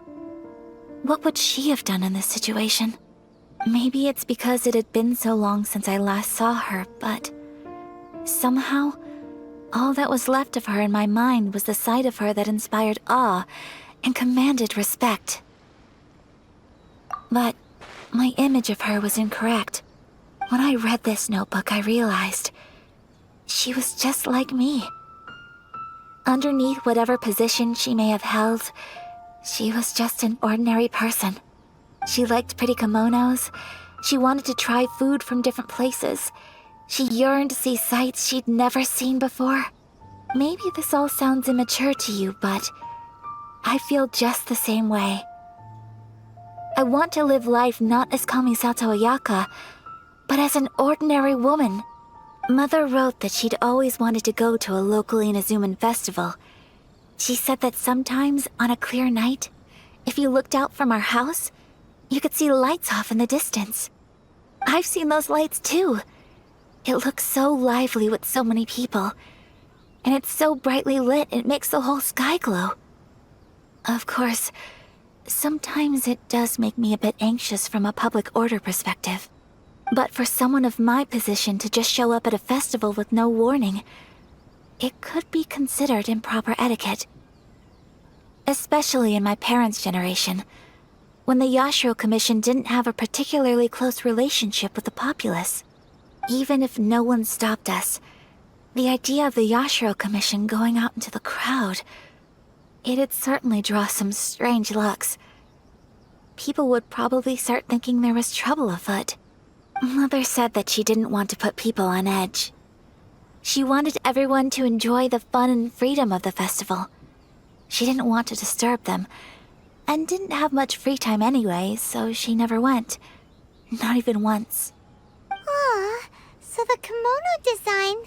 What would she have done in this situation? Maybe it's because it had been so long since I last saw her, but somehow, all that was left of her in my mind was the side of her that inspired awe and commanded respect. But my image of her was incorrect. When I read this notebook, I realized she was just like me. Underneath whatever position she may have held, she was just an ordinary person. She liked pretty kimonos. She wanted to try food from different places. She yearned to see sights she'd never seen before. Maybe this all sounds immature to you, but I feel just the same way. I want to live life not as Kamisato Ayaka, but as an ordinary woman. Mother wrote that she'd always wanted to go to a local Inazuman festival. She said that sometimes, on a clear night, if you looked out from our house, you could see lights off in the distance. I've seen those lights too. It looks so lively with so many people, and it's so brightly lit it makes the whole sky glow. Of course, sometimes it does make me a bit anxious from a public order perspective. But for someone of my position to just show up at a festival with no warning, it could be considered improper etiquette. Especially in my parents' generation, when the Yashiro Commission didn't have a particularly close relationship with the populace. Even if no one stopped us, the idea of the Yashiro Commission going out into the crowd, it'd certainly draw some strange looks. People would probably start thinking there was trouble afoot. Mother said that she didn't want to put people on edge. She wanted everyone to enjoy the fun and freedom of the festival. She didn't want to disturb them, and didn't have much free time anyway, so she never went. Not even once. Aw, so the kimono design,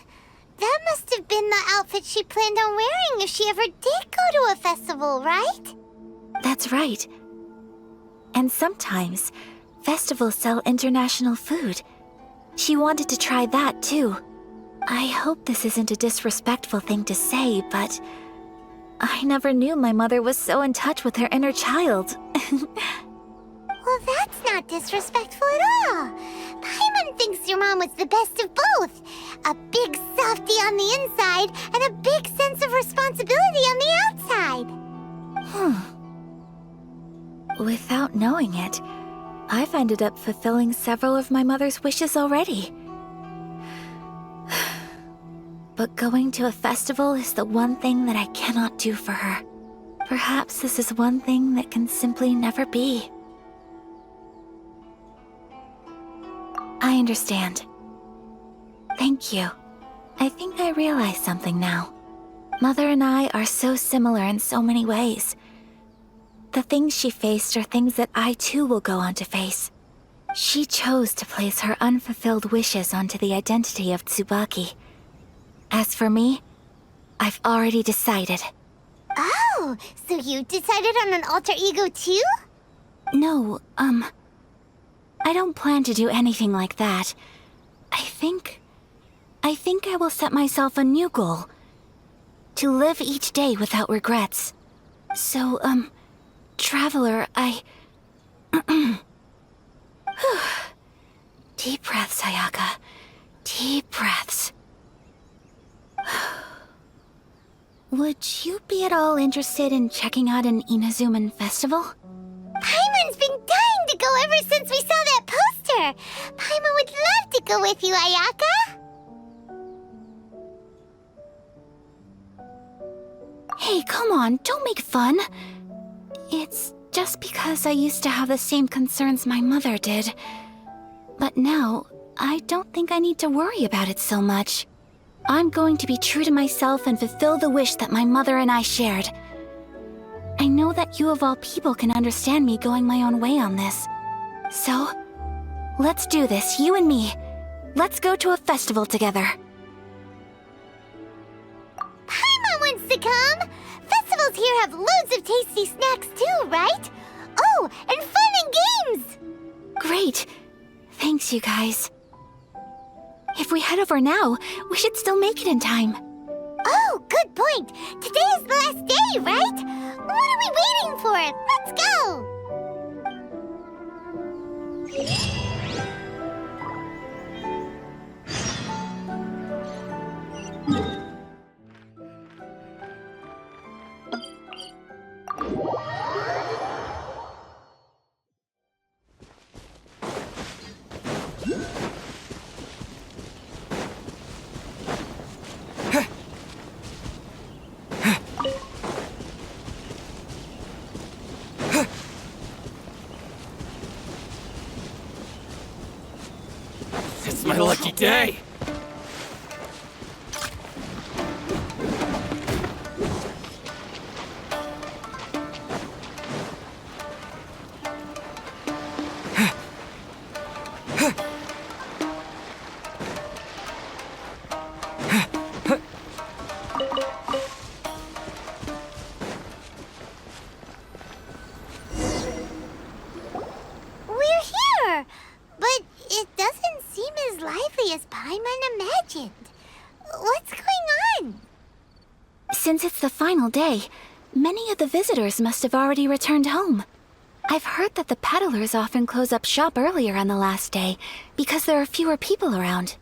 that must have been the outfit she planned on wearing if she ever did go to a festival, right? That's right. And sometimes, festivals sell international food. She wanted to try that too. I hope this isn't a disrespectful thing to say, but I never knew my mother was so in touch with her inner child. Well, that's not disrespectful at all. Paimon thinks your mom was the best of both. A big softie on the inside and a big sense of responsibility on the outside. Without knowing it, I've ended up fulfilling several of my mother's wishes already. But going to a festival is the one thing that I cannot do for her. Perhaps this is one thing that can simply never be. I understand. Thank you. I think I realize something now. Mother and I are so similar in so many ways. The things she faced are things that I too will go on to face. She chose to place her unfulfilled wishes onto the identity of Tsubaki. As for me, I've already decided. Oh, so you decided on an alter ego too? No, I don't plan to do anything like that. I think I will set myself a new goal. To live each day without regrets. So, Traveler, Deep breaths, Ayaka. Deep breaths. Would you be at all interested in checking out an Inazuman festival? Paimon's been dying to go ever since we saw that poster! Paimon would love to go with you, Ayaka! Hey, come on, don't make fun. It's just because I used to have the same concerns my mother did. But now, I don't think I need to worry about it so much. I'm going to be true to myself and fulfill the wish that my mother and I shared. I know that you of all people can understand me going my own way on this. So, let's do this, you and me. Let's go to a festival together. Paimon wants to come! Festivals here have loads of tasty snacks too, right? Oh, and fun and games! Great. Thanks, you guys. If we head over now, we should still make it in time. Oh, good point! Today is the last day, right? What are we waiting for? Let's go! It's my lucky day! We're here! But it doesn't seem as lively as Paimon imagined. What's going on? Since it's the final day, many of the visitors must have already returned home. I've heard that the peddlers often close up shop earlier on the last day because there are fewer people around.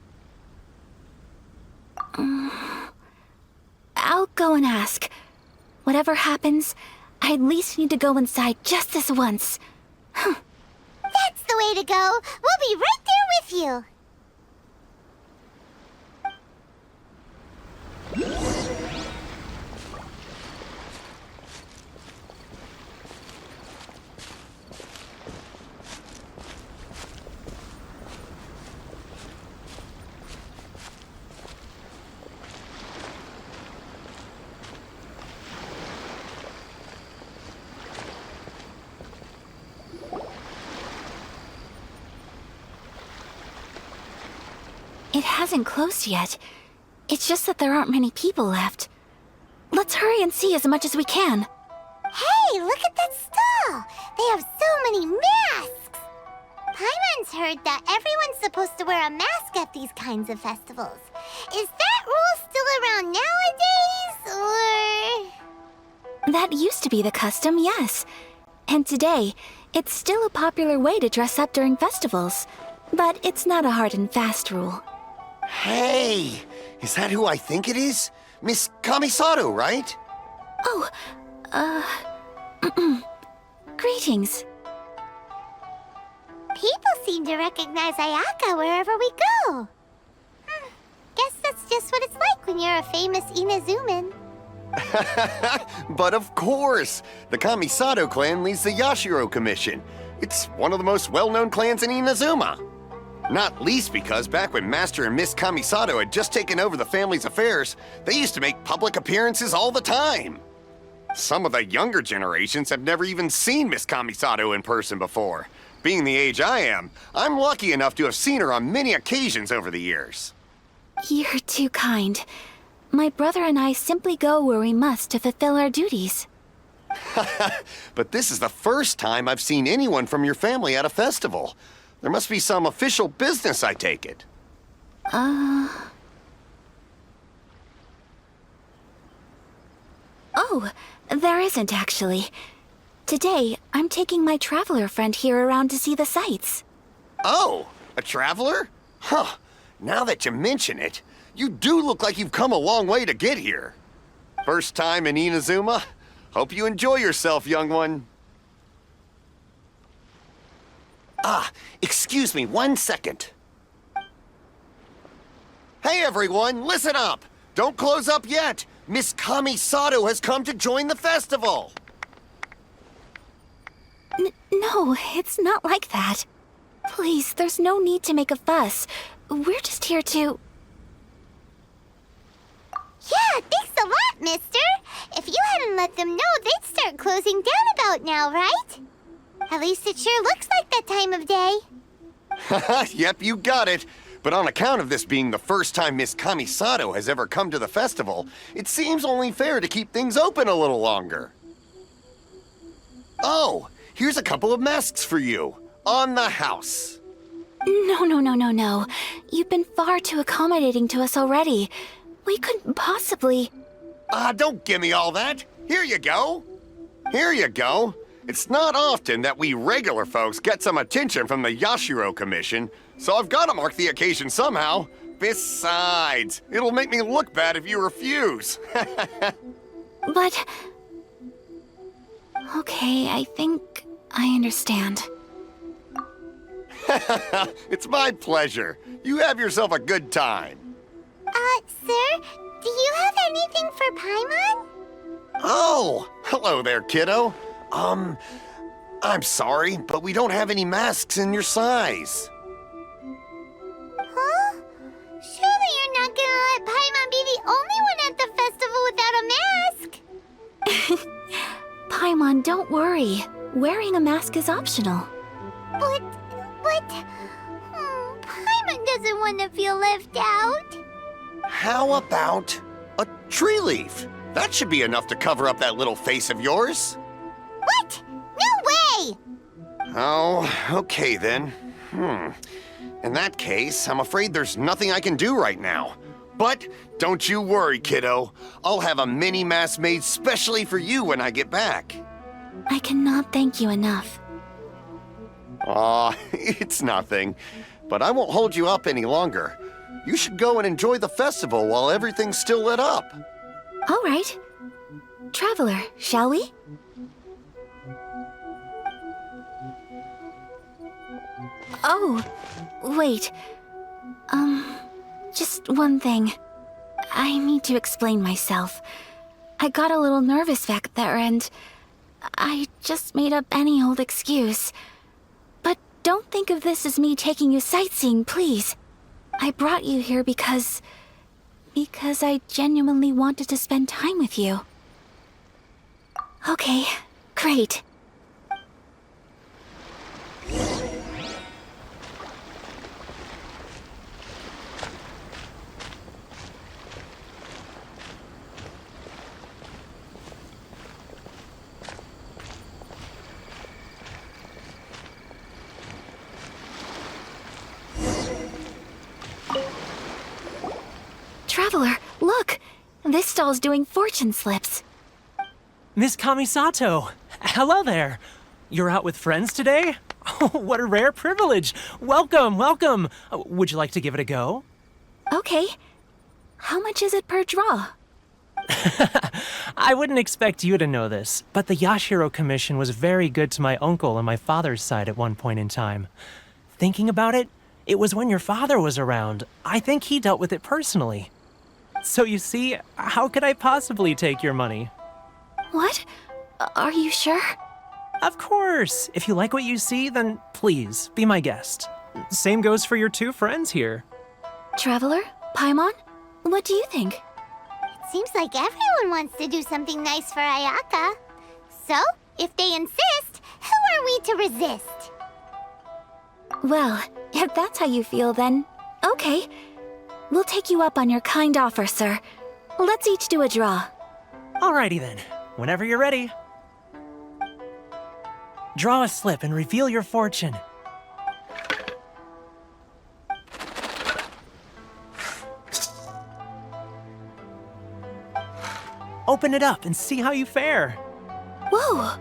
I'll go and ask. Whatever happens, I at least need to go inside just this once. That's the way to go. We'll be right there with you. It hasn't closed yet. It's just that there aren't many people left. Let's hurry and see as much as we can. Hey, look at that stall! They have so many masks! Paimon's heard that everyone's supposed to wear a mask at these kinds of festivals. Is that rule still around nowadays, or...? That used to be the custom, yes. And today, it's still a popular way to dress up during festivals. But it's not a hard and fast rule. Hey! Is that who I think it is? Miss Kamisato, right? Oh, greetings. People seem to recognize Ayaka wherever we go. Guess that's just what it's like when you're a famous Inazuman. But of course! The Kamisato clan leads the Yashiro Commission. It's one of the most well-known clans in Inazuma. Not least because back when Master and Miss Kamisato had just taken over the family's affairs, they used to make public appearances all the time. Some of the younger generations have never even seen Miss Kamisato in person before. Being the age I am, I'm lucky enough to have seen her on many occasions over the years. You're too kind. My brother and I simply go where we must to fulfill our duties. But this is the first time I've seen anyone from your family at a festival. There must be some official business, I take it. Oh, there isn't actually. Today, I'm taking my traveler friend here around to see the sights. Oh, a traveler? Huh. Now that you mention it, you do look like you've come a long way to get here. First time in Inazuma? Hope you enjoy yourself, young one. Ah, excuse me 1 second. Hey everyone, listen up! Don't close up yet! Miss Kamisato has come to join the festival! No, it's not like that. Please, there's no need to make a fuss. We're just here to... Yeah, thanks a lot, mister. If you hadn't let them know, they'd start closing down about now, right? At least it sure looks like that time of day. Yep, you got it. But on account of this being the first time Miss Kamisato has ever come to the festival, it seems only fair to keep things open a little longer. Oh, here's a couple of masks for you. On the house. No. You've been far too accommodating to us already. We couldn't possibly... Don't give me all that. Here you go. Here you go. It's not often that we regular folks get some attention from the Yashiro Commission, so I've got to mark the occasion somehow. Besides, it'll make me look bad if you refuse. But... Okay, I think I understand. It's my pleasure. You have yourself a good time. Sir, do you have anything for Paimon? Oh, hello there, kiddo. I'm sorry, but we don't have any masks in your size. Huh? Surely you're not gonna let Paimon be the only one at the festival without a mask? Paimon, don't worry. Wearing a mask is optional. But... Paimon doesn't want to feel left out. How about a tree leaf? That should be enough to cover up that little face of yours. What? No way! Oh, okay then. In that case, I'm afraid there's nothing I can do right now. But don't you worry, kiddo. I'll have a mini mask made specially for you when I get back. I cannot thank you enough. Aw, it's nothing. But I won't hold you up any longer. You should go and enjoy the festival while everything's still lit up. All right. Traveler, shall we? Oh, wait. Just one thing. I need to explain myself. I got a little nervous back there and I just made up any old excuse. But don't think of this as me taking you sightseeing, please. I brought you here because I genuinely wanted to spend time with you. Okay, great. Traveler, look! This stall's doing fortune slips. Miss Kamisato! Hello there! You're out with friends today? Oh, what a rare privilege! Welcome, welcome! Would you like to give it a go? Okay. How much is it per draw? I wouldn't expect you to know this, but the Yashiro Commission was very good to my uncle on my father's side at one point in time. thinking about it, it was when your father was around. I think he dealt with it personally. So you see, how could I possibly take your money? What? Are you sure? Of course. If you like what you see, then please, be my guest. Same goes for your two friends here. Traveler? Paimon? What do you think? It seems like everyone wants to do something nice for Ayaka. So, if they insist, who are we to resist? Well, if that's how you feel, then okay. We'll take you up on your kind offer, sir. Let's each do a draw. Alrighty then. Whenever you're ready. Draw a slip and reveal your fortune. Open it up and see how you fare. Whoa!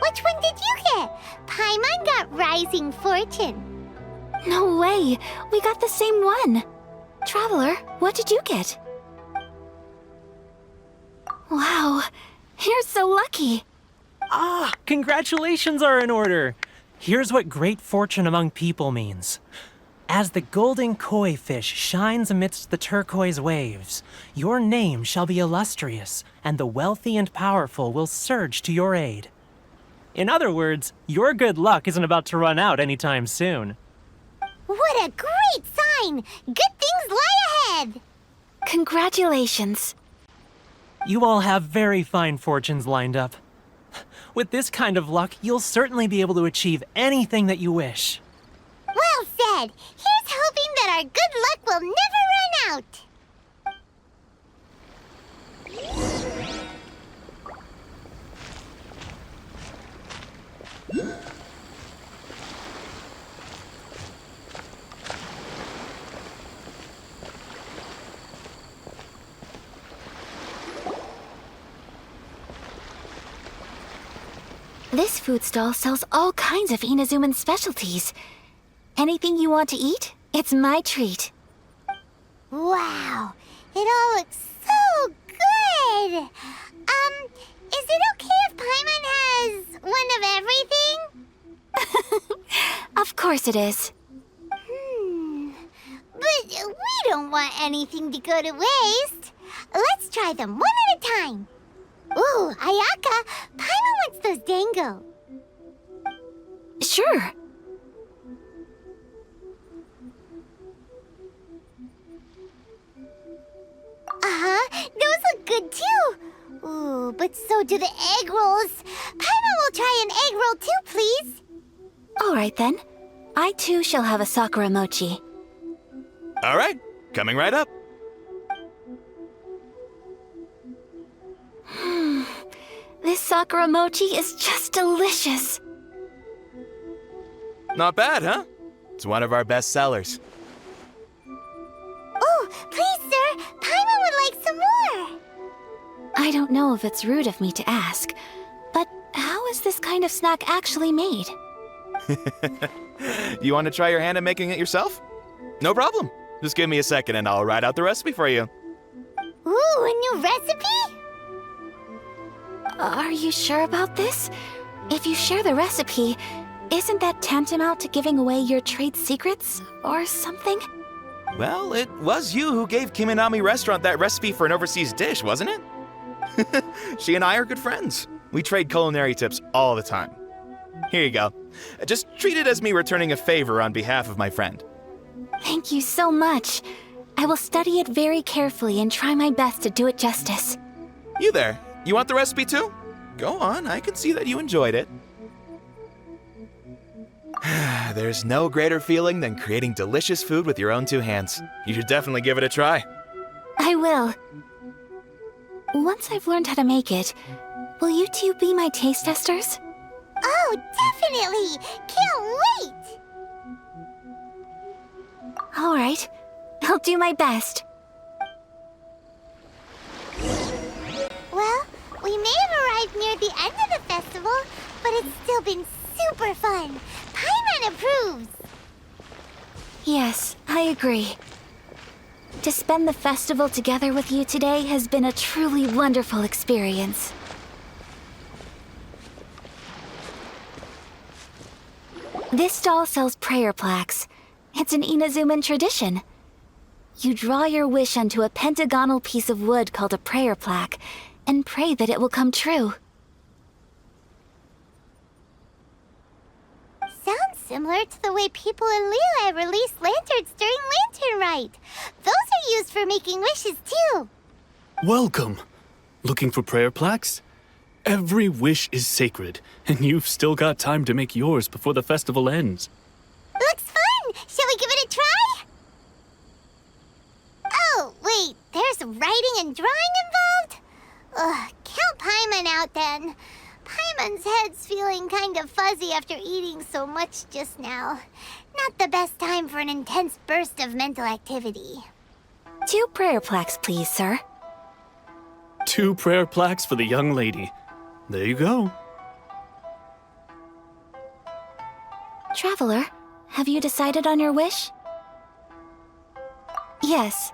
Which one did you get? Paimon got Rising Fortune. No way! We got the same one! Traveler, what did you get? Wow, you're so lucky! Ah, congratulations are in order. Here's what great fortune among people means. As the golden koi fish shines amidst the turquoise waves, your name shall be illustrious, and the wealthy and powerful will surge to your aid. In other words, your good luck isn't about to run out anytime soon. What a great sign! Good things lie ahead! Congratulations. You all have very fine fortunes lined up. With this kind of luck, you'll certainly be able to achieve anything that you wish. Well said! Here's hoping that our good luck will never run out! This food stall sells all kinds of Inazuman specialties. Anything you want to eat, it's my treat. Wow! It all looks so good! Is it okay if Paimon has one of everything? Of course it is. But we don't want anything to go to waste. Let's try them one at a time. Ooh, Ayaka, Paimon wants those dango. Sure. Those look good too. Ooh, but so do the egg rolls. Paimon will try an egg roll too, please. All right then. I too shall have a sakura mochi. All right, coming right up. This sakura mochi is just delicious. Not bad, huh? It's one of our best sellers. Oh, please, sir. Paimon would like some more. I don't know if it's rude of me to ask, but how is this kind of snack actually made? You want to try your hand at making it yourself? No problem. Just give me a second and I'll write out the recipe for you. Ooh, a new recipe? Are you sure about this? If you share the recipe, isn't that tantamount to giving away your trade secrets or something? Well, it was you who gave Kiminami Restaurant that recipe for an overseas dish, wasn't it? She and I are good friends. We trade culinary tips all the time. Here you go. Just treat it as me returning a favor on behalf of my friend. Thank you so much. I will study it very carefully and try my best to do it justice. You there. You want the recipe too? Go on, I can see that you enjoyed it. There's no greater feeling than creating delicious food with your own two hands. You should definitely give it a try. I will. Once I've learned how to make it, will you two be my taste testers? Oh, definitely! Can't wait! All right. I'll do my best. Well, we may have arrived near the end of the festival, but it's still been super fun. Paimon approves. Yes, I agree. To spend the festival together with you today has been a truly wonderful experience. This stall sells prayer plaques. It's an Inazuman tradition. You draw your wish onto a pentagonal piece of wood called a prayer plaque and pray that it will come true. Sounds similar to the way people in Liyue release lanterns during Lantern Rite. Those are used for making wishes, too. Welcome. Looking for prayer plaques? Every wish is sacred, and you've still got time to make yours before the festival ends. Looks fun! Shall we give it a try? Oh, wait, there's writing and drawing involved? Ugh, count Paimon out then. Paimon's head's feeling kind of fuzzy after eating so much just now. Not the best time for an intense burst of mental activity. 2 prayer plaques, please, sir. 2 prayer plaques for the young lady. There you go. Traveler, have you decided on your wish? Yes.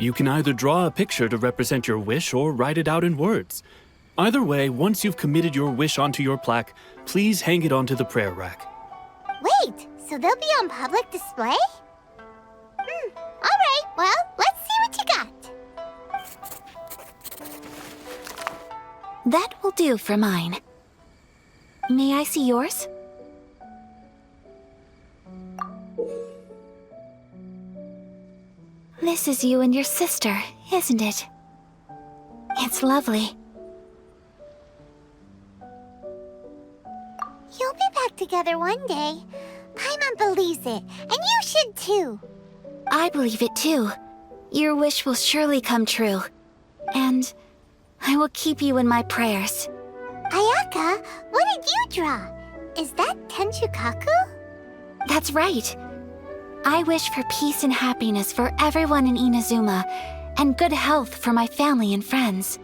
You can either draw a picture to represent your wish or write it out in words. Either way, once you've committed your wish onto your plaque, please hang it onto the prayer rack. Wait, so they'll be on public display? Alright, well, let's see what you got. That will do for mine. May I see yours? This is you and your sister, isn't it? It's lovely. You'll be back together one day. Paimon believes it, and you should too. I believe it too. Your wish will surely come true. And I will keep you in my prayers. Ayaka, what did you draw? Is that Tenchukaku? That's right. I wish for peace and happiness for everyone in Inazuma, and good health for my family and friends.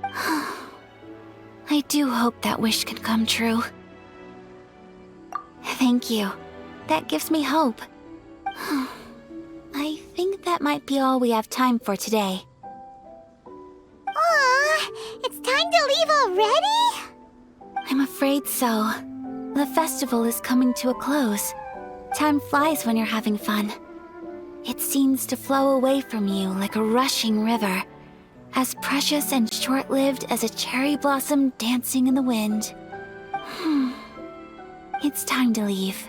I do hope that wish can come true. Thank you. That gives me hope. I think that might be all we have time for today. Aw, it's time to leave already? I'm afraid so. The festival is coming to a close. Time flies when you're having fun. It seems to flow away from you like a rushing river, as precious and short-lived as a cherry blossom dancing in the wind. It's time to leave.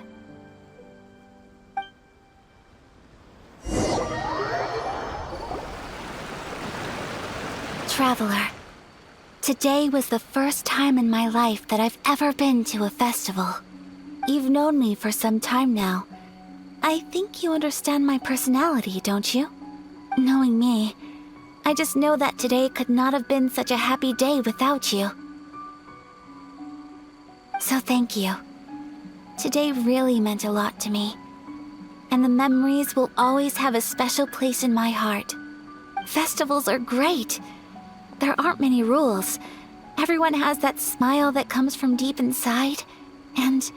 Traveler, today was the first time in my life that I've ever been to a festival. You've known me for some time now. I think you understand my personality, don't you? Knowing me, I just know that today could not have been such a happy day without you. So thank you. Today really meant a lot to me. And the memories will always have a special place in my heart. Festivals are great. There aren't many rules. Everyone has that smile that comes from deep inside. And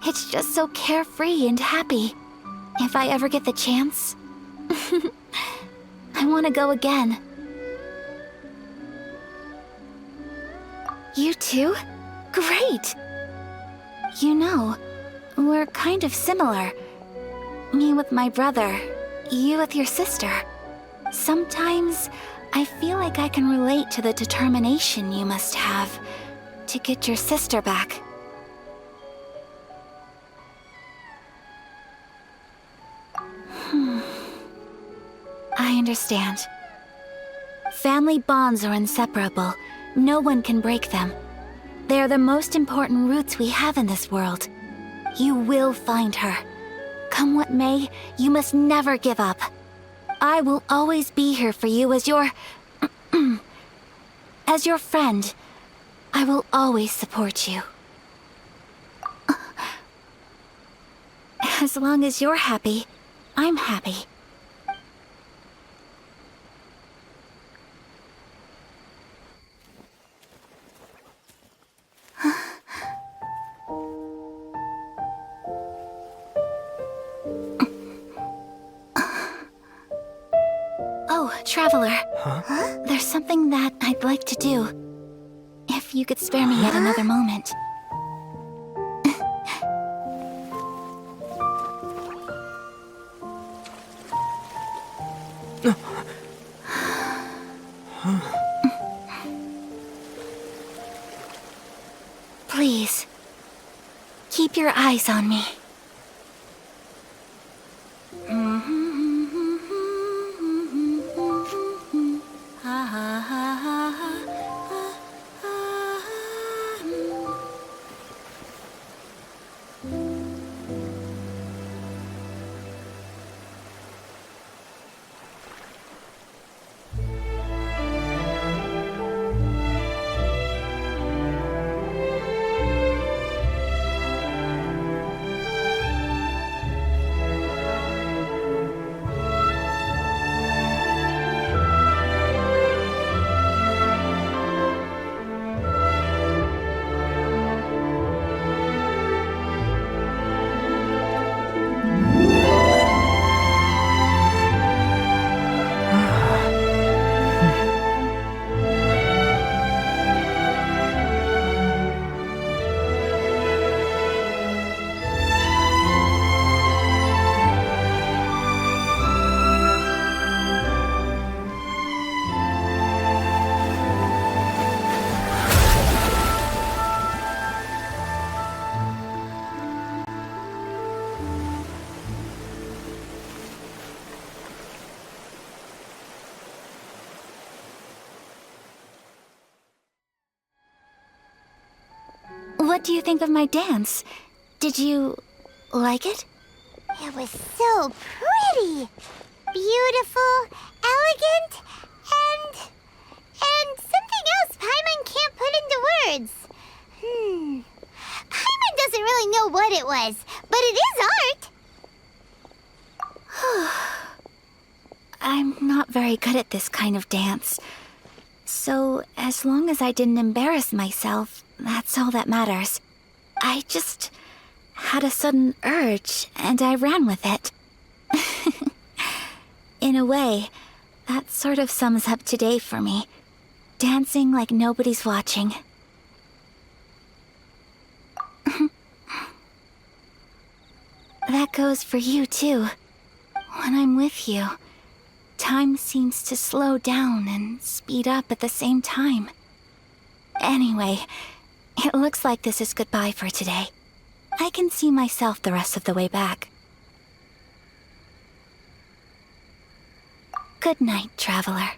it's just so carefree and happy. If I ever get the chance, I want to go again. You too? Great! You know, we're kind of similar. Me with my brother, you with your sister. Sometimes I feel like I can relate to the determination you must have to get your sister back. I understand. Family bonds are inseparable. No one can break them. They are the most important roots we have in this world. You will find her. Come what may, you must never give up. I will always be here for you as your... as your friend. I will always support you. As long as you're happy, I'm happy. Oh, Traveler. Huh? There's something that I'd like to do. If you could spare me yet another moment. Please, keep your eyes on me. What do you think of my dance? Did you like it? It was so pretty, beautiful, elegant, and something else Paimon can't put into words. Paimon doesn't really know what it was, but it is art. I'm not very good at this kind of dance. So, as long as I didn't embarrass myself, that's all that matters. I just had a sudden urge, and I ran with it. In a way, that sort of sums up today for me. Dancing like nobody's watching. That goes for you, too. When I'm with you, time seems to slow down and speed up at the same time. Anyway, it looks like this is goodbye for today. I can see myself the rest of the way back. Good night, traveler.